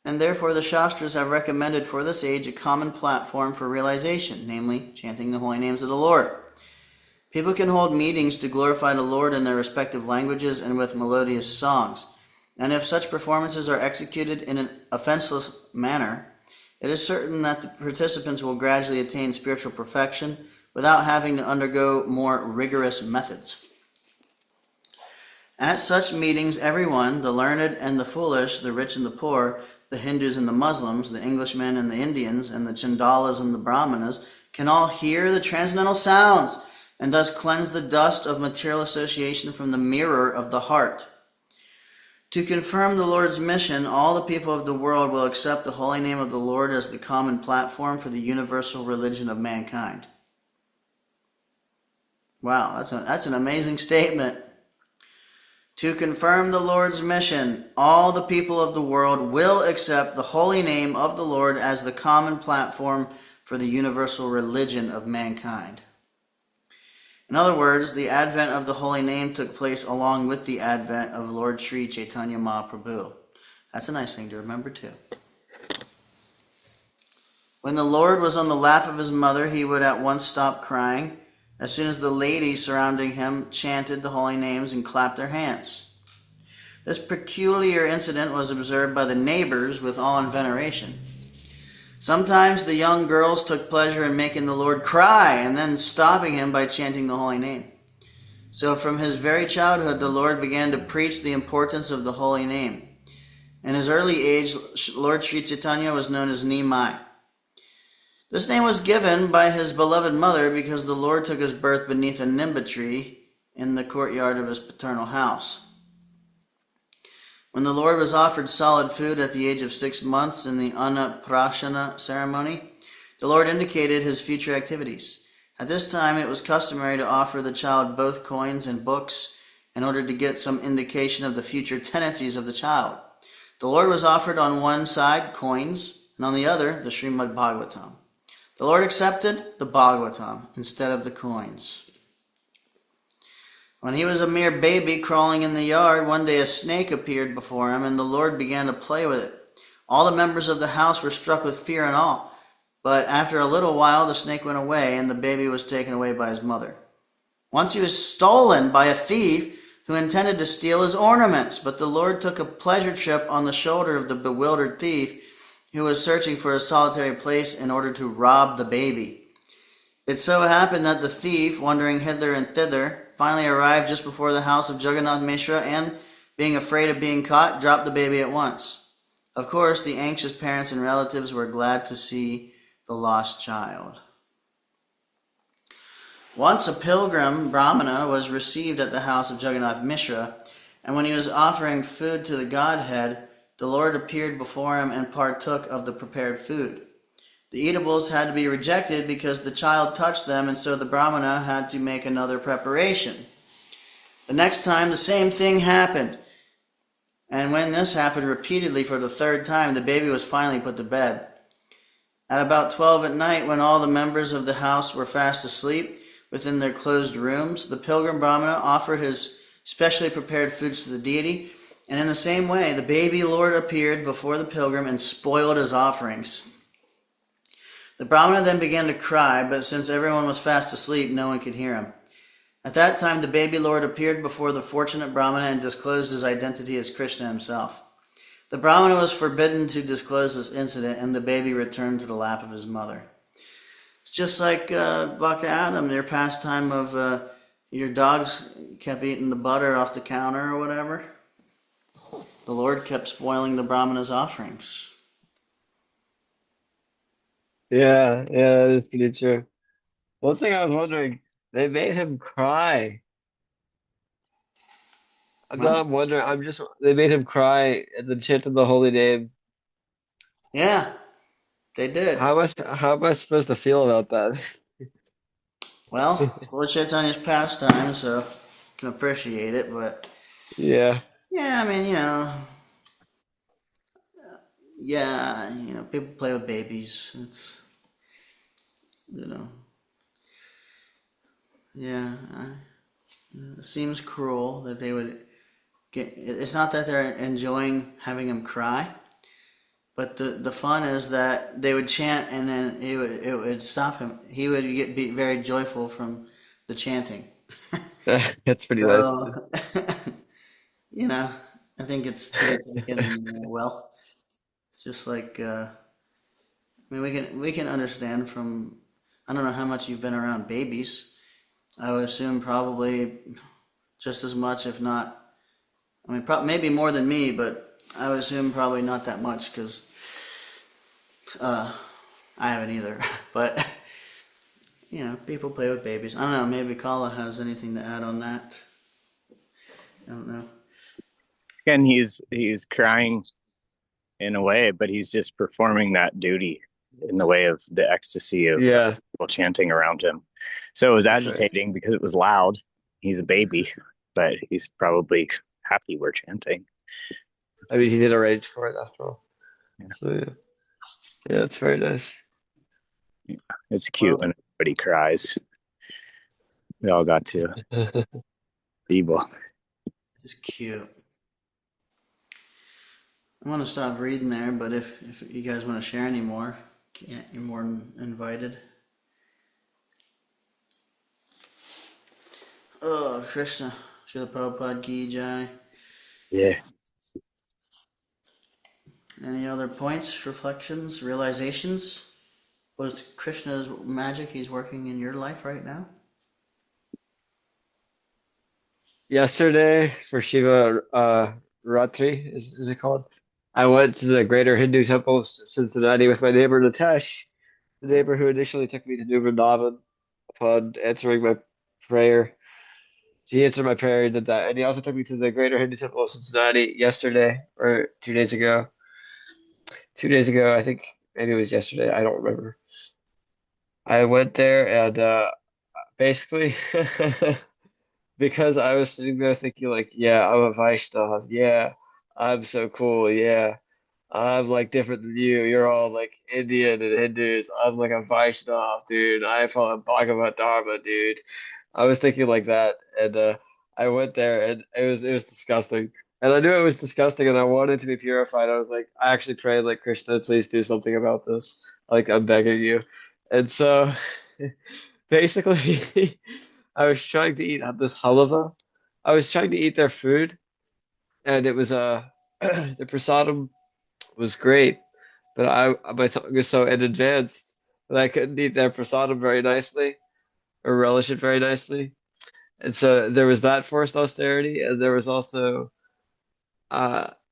and therefore the Shastras have recommended for this age a common platform for realization, namely, chanting the holy names of the Lord. People can hold meetings to glorify the Lord in their respective languages and with melodious songs, and if such performances are executed in an offenseless manner, it is certain that the participants will gradually attain spiritual perfection without having to undergo more rigorous methods. At such meetings, everyone, the learned and the foolish, the rich and the poor, the Hindus and the Muslims, the Englishmen and the Indians, and the Chandalas and the Brahmanas, can all hear the transcendental sounds, and thus cleanse the dust of material association from the mirror of the heart. To confirm the Lord's mission, all the people of the world will accept the holy name of the Lord as the common platform for the universal religion of mankind. Wow, that's an amazing statement. To confirm the Lord's mission, all the people of the world will accept the holy name of the Lord as the common platform for the universal religion of mankind. In other words, the advent of the holy name took place along with the advent of Lord Sri Chaitanya Mahaprabhu. That's a nice thing to remember too. When the Lord was on the lap of his mother, he would at once stop crying as soon as the ladies surrounding him chanted the holy names and clapped their hands. This peculiar incident was observed by the neighbors with awe and veneration. Sometimes the young girls took pleasure in making the Lord cry and then stopping him by chanting the holy name. So from his very childhood, the Lord began to preach the importance of the holy name. In his early age, Lord Sri Chaitanya was known as Nimai. This name was given by his beloved mother because the Lord took his birth beneath a nimba tree in the courtyard of his paternal house. When the Lord was offered solid food at the age of 6 months in the Annaprashana ceremony, the Lord indicated his future activities. At this time, it was customary to offer the child both coins and books in order to get some indication of the future tendencies of the child. The Lord was offered on one side coins, and on the other the Srimad Bhagavatam. The Lord accepted the Bhagavatam instead of the coins. When he was a mere baby crawling in the yard, one day a snake appeared before him, and the Lord began to play with it. All the members of the house were struck with fear and awe, but after a little while the snake went away, and the baby was taken away by his mother. Once he was stolen by a thief who intended to steal his ornaments, but the Lord took a pleasure trip on the shoulder of the bewildered thief, who was searching for a solitary place in order to rob the baby. It so happened that the thief, wandering hither and thither, finally arrived just before the house of Jagannath Mishra and, being afraid of being caught, dropped the baby at once. Of course, the anxious parents and relatives were glad to see the lost child. Once a pilgrim Brahmana was received at the house of Jagannath Mishra, and when he was offering food to the Godhead, the Lord appeared before him and partook of the prepared food. The eatables had to be rejected because the child touched them, and so the Brahmana had to make another preparation. The next time, the same thing happened. And when this happened repeatedly for the third time, the baby was finally put to bed. At about 12 at night, when all the members of the house were fast asleep within their closed rooms, the pilgrim Brahmana offered his specially prepared foods to the deity, and in the same way, the baby Lord appeared before the pilgrim and spoiled his offerings. The Brahmana then began to cry, but since everyone was fast asleep, no one could hear him. At that time, the baby Lord appeared before the fortunate Brahmana and disclosed his identity as Krishna himself. The Brahmana was forbidden to disclose this incident, and the baby returned to the lap of his mother. It's just like Bhakta Adam, their pastime of your dogs kept eating the butter off the counter or whatever. The Lord kept spoiling the Brahmana's offerings. Yeah, that's pretty true. One thing I was wondering, they made him cry. What? I'm wondering, they made him cry and then chanted the holy name. Yeah, they did. How am I supposed to feel about that? Well, it's Lord Chaitanya's pastime, so you can appreciate it. But Yeah. yeah, I mean, yeah, people play with babies. You know, yeah, it seems cruel that they would get. It's not that they're enjoying having him cry, but the fun is that they would chant and then it would stop him. He would be very joyful from the chanting. That's pretty nice. So, you know, I think it's to be taken well. It's just like I mean, we can understand from. I don't know how much you've been around babies. I would assume probably just as much, if not. I mean, maybe more than me, but I would assume probably not that much because uh, I haven't either. But people play with babies. I don't know. Maybe Kala has anything to add on that. I don't know. Again, he's crying in a way, but he's just performing that duty in the way of the ecstasy of Yeah, people chanting around him. So it was that's right. agitating because it was loud. He's a baby, but he's probably happy we're chanting. I mean, he did arrange for it after all. Yeah. So yeah, it's very nice. It's cute Well, when everybody cries. We all got to evil. It's cute. I want to stop reading there, but if you guys want to share any more, you're more than invited. Oh, Krishna. Srila Prabhupada Ki Jai. Yeah. Any other points, reflections, realizations? What is Krishna's magic he's working in your life right now? Yesterday for Shiva Ratri, is it called? I went to the Greater Hindu Temple of Cincinnati with my neighbor Nitesh, the neighbor who initially took me to New Vrindavan upon answering my prayer. He answered my prayer and did that. And he also took me to the Greater Hindu Temple of Cincinnati yesterday or 2 days ago. 2 days ago, I think maybe it was yesterday. I don't remember. I went there and basically because I was sitting there thinking like, yeah, I'm a Vaishnav. Yeah, I'm so cool. Yeah, I'm like different than you. You're all like Indian and Hindus. I'm like a Vaishnav, dude. I follow Bhagavad Dharma, dude. I was thinking like that, and I went there, and it was disgusting. And I knew it was disgusting, and I wanted to be purified. I was like, I actually prayed like, Krishna, please do something about this. Like, I'm begging you. And so, basically, I was trying to eat at this halava. I was trying to eat their food, and it was the prasadam was great, but my tongue was so in advanced that I couldn't eat their prasadam very nicely or relish it very nicely. And so there was that forced austerity, and there was also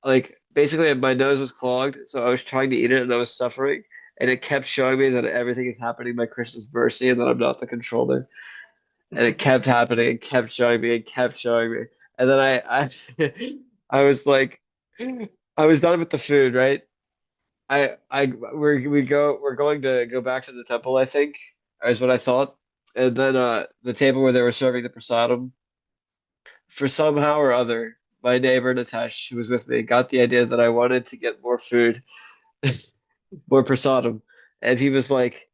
like basically my nose was clogged, so I was trying to eat it and I was suffering, and it kept showing me that everything is happening by Krishna's mercy and that I'm not the controller. And it kept happening and kept showing me and kept showing me. And then I was like I was done with the food, right? We're going to go back to the temple, I think, is what I thought. And then the table where they were serving the prasadam, for somehow or other, my neighbor Natesh, who was with me, got the idea that I wanted to get more food, more prasadam, and he was like,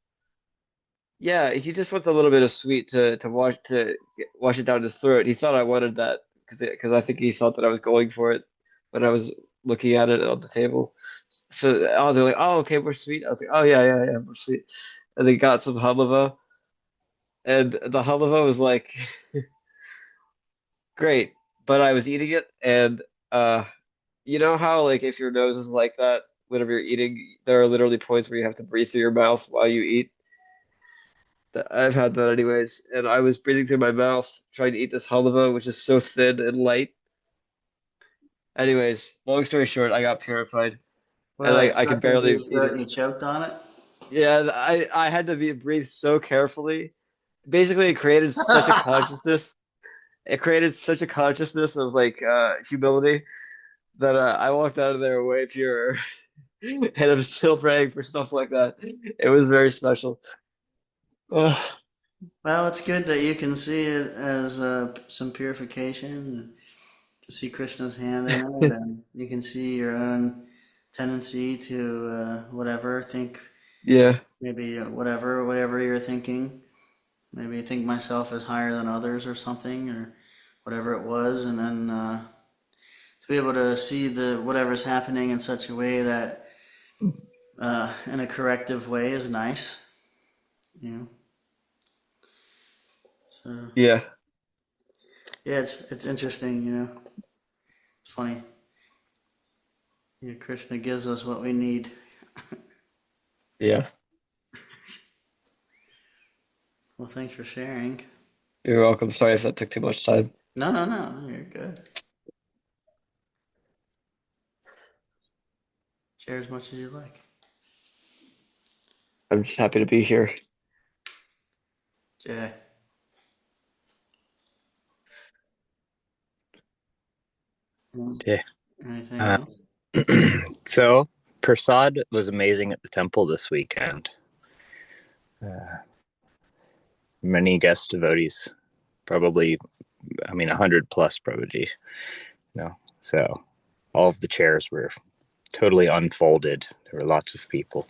"Yeah, he just wants a little bit of sweet to wash it down his throat." He thought I wanted that because I think he thought that I was going for it when I was looking at it on the table. So they're like, "Oh, okay, more sweet." I was like, "Oh yeah, yeah, yeah, more sweet." And they got some halava, and the halava was like great, but I was eating it, and uh, you know how like if your nose is like that whenever you're eating, there are literally points where you have to breathe through your mouth while you eat. I've had that anyways, and I was breathing through my mouth trying to eat this halava, which is so thin and light. Anyways, long story short, I got purified, and Well, it I stuck could into barely your eat throat it. and you choked on it. Yeah, I had to be breathe so carefully. Basically, it created such a consciousness. It created such a consciousness of like humility that I walked out of there way purer, and I'm still praying for stuff like that. It was very special. Uh, Well, it's good that you can see it as some purification, to see Krishna's hand in it, and you can see your own tendency to whatever think, yeah, maybe whatever you're thinking. Maybe think myself as higher than others or something, or whatever it was, and then to be able to see the whatever's happening in such a way that in a corrective way is nice, you know. So yeah, yeah, it's interesting, you know. It's funny. Yeah, Krishna gives us what we need. yeah. Well, thanks for sharing. You're welcome. Sorry if that took too much time. No, no, no, no, you're good. Share as much as you like. I'm just happy to be here. Jay, Yeah. anything Uh, else? so Prasad was amazing at the temple this weekend. Many guest devotees, probably, I mean, 100 plus probably. So all of the chairs were totally unfolded. There were lots of people.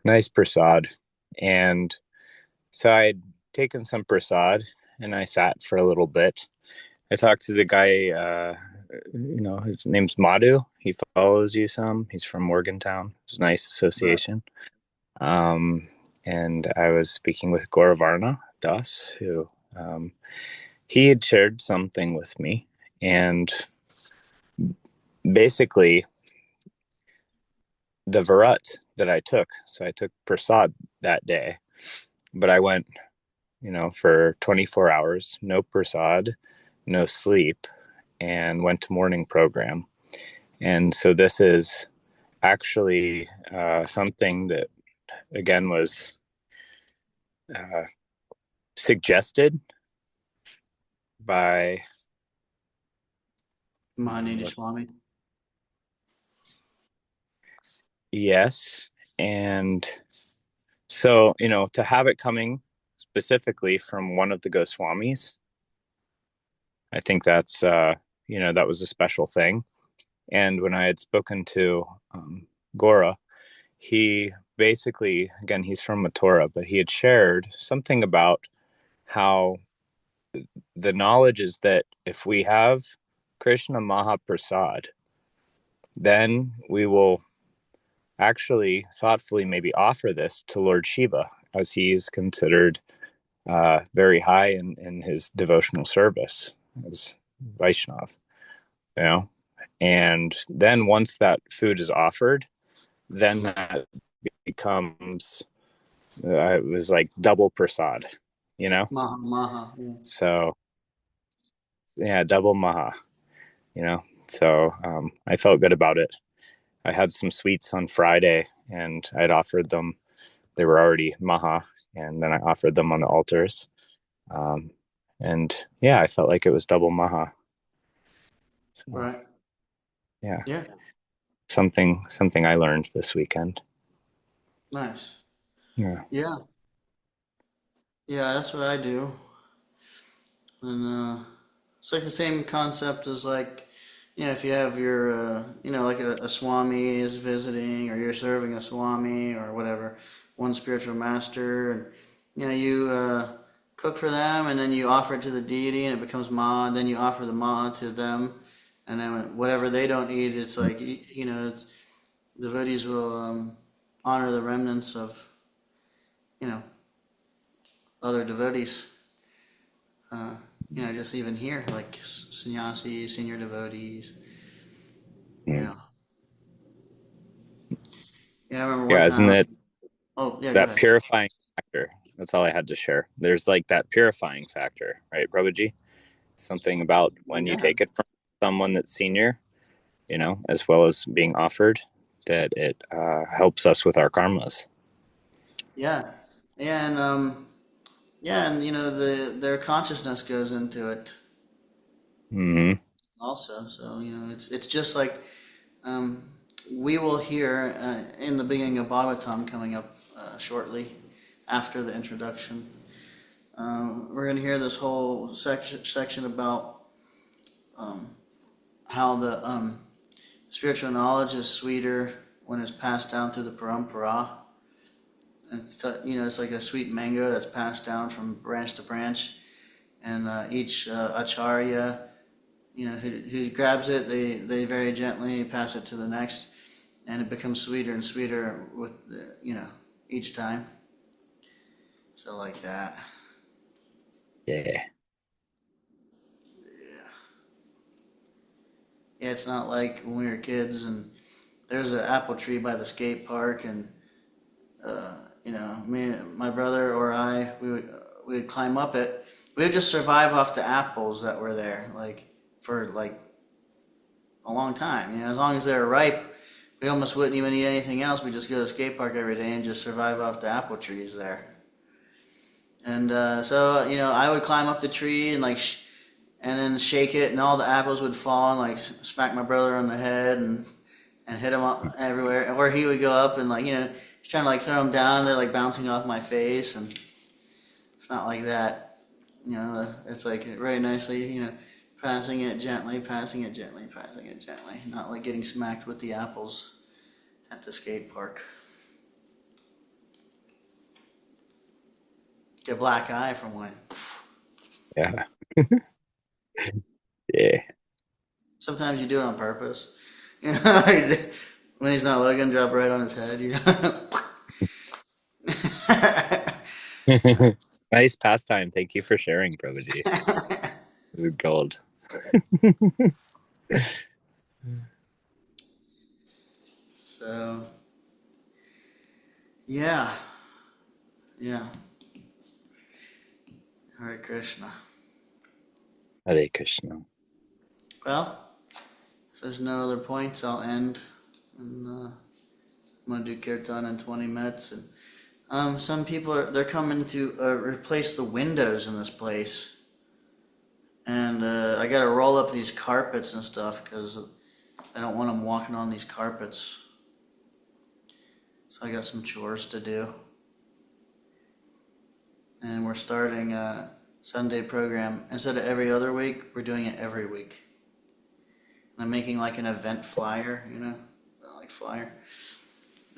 Nice prasad. And so I'd taken some prasad and I sat for a little bit. I talked to the guy, his name's Madhu. He follows you some. He's from Morgantown. It's a nice Right. association. Um, and I was speaking with Gauravarna Das, who he had shared something with me. And basically, the Varat that I took, so I took Prasad that day, but I went, for 24 hours, no Prasad, no sleep, and went to morning program. And so this is actually something that, again, was uh, suggested by Mahanidi Swami. yes. And so, to have it coming specifically from one of the Goswamis, I think that's, that was a special thing. And when I had spoken to Gora, he basically, again, he's from Mathura, but he had shared something about how the knowledge is that if we have Krishna Mahaprasad, then we will actually thoughtfully maybe offer this to Lord Shiva, as he is considered very high in his devotional service as Vaishnav, you know. And then once that food is offered, then that becomes it was like double prasad, you know. Maha, Maha. Yeah. So yeah, double maha, you know. So I felt good about it. I had some sweets on Friday, and I'd offered them. They were already maha, and then I offered them on the altars. Um, and yeah, I felt like it was double maha. So Right. yeah, Yeah. something I learned this weekend. Nice. Yeah. Yeah. Yeah, that's what I do. And It's like the same concept as like, if you have your, like a swami is visiting, or you're serving a swami or whatever, one spiritual master, and you cook for them, and then you offer it to the deity, and it becomes ma. And then you offer the ma to them, and then whatever they don't eat, it's like it's devotees will honor the remnants of you know other devotees. Uh, just even here, like sannyasis, senior devotees. Mm. Yeah. Yeah, I remember one Yeah, isn't time. it Oh, yeah, go that ahead. purifying factor? That's all I had to share. There's like that purifying factor, right, Prabhuji? Something about when you Yeah, take it from someone that's senior, as well as being offered, that it helps us with our karmas. yeah, yeah, and their consciousness goes into it Mm-hmm. also. So it's just like um, we will hear in the beginning of Bhagavatam coming up shortly after the introduction. We're going to hear this whole section about um, how the spiritual knowledge is sweeter when it's passed down through the parampara. It's like a sweet mango that's passed down from branch to branch, and each acharya, who grabs it, they very gently pass it to the next, and it becomes sweeter and sweeter with each time. So like that. Yeah. Yeah. Yeah, it's not like when we were kids and there's an apple tree by the skate park, and uh, me, my brother, or we would climb up it. We would just survive off the apples that were there, like for like a long time. As long as they were ripe, we almost wouldn't even eat anything else. We just go to the skate park every day and just survive off the apple trees there. And so I would climb up the tree and and then shake it, and all the apples would fall, and like smack my brother on the head and hit him everywhere. Or he would go up and he's trying to like throw them down. They're like bouncing off my face, and it's not like that. It's like very nicely, passing it gently, passing it gently, passing it gently. Not like getting smacked with the apples at the skate park. Get a black eye from one. Yeah. Yeah. Sometimes you do it on purpose. Like, when he's not looking, drop right on his head. Nice pastime. Thank you for sharing, Prabhuji. Good gold. So, yeah, yeah. Hare Krishna. Hare Krishna. Well, if there's no other points, I'll end. And I'm gonna do kirtan in 20 minutes. And some people they're coming to replace the windows in this place, and I gotta roll up these carpets and stuff because I don't want them walking on these carpets. So I got some chores to do, and we're starting a Sunday program. Instead of every other week, we're doing it every week. And I'm making like an event flyer, like flyer.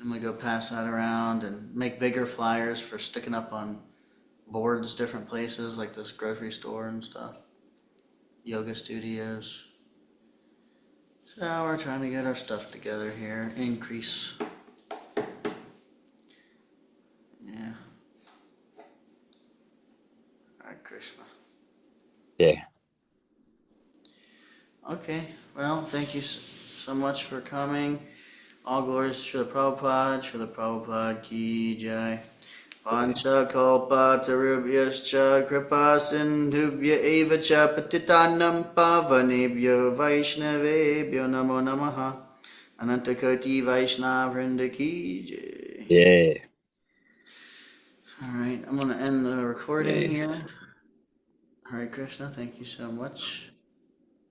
I'm gonna go pass that around and make bigger flyers for sticking up on boards, different places like this grocery store and stuff, yoga studios. So we're trying to get our stuff together here, increase. Yeah. Hare Krishna. Yeah. Okay, well, thank you so much for coming. All glories to the Prabhupada ki jai. Pancha kalpa tarubhyascha kripa sindhubhya eva cha patitanam pavanebhyo vaishnavebhyo namo namaha. Anantakoti Vaishnav Vrinda ki jai. Yeah. All right, I'm going to end the recording Yeah. here. Hare Krishna, thank you so much.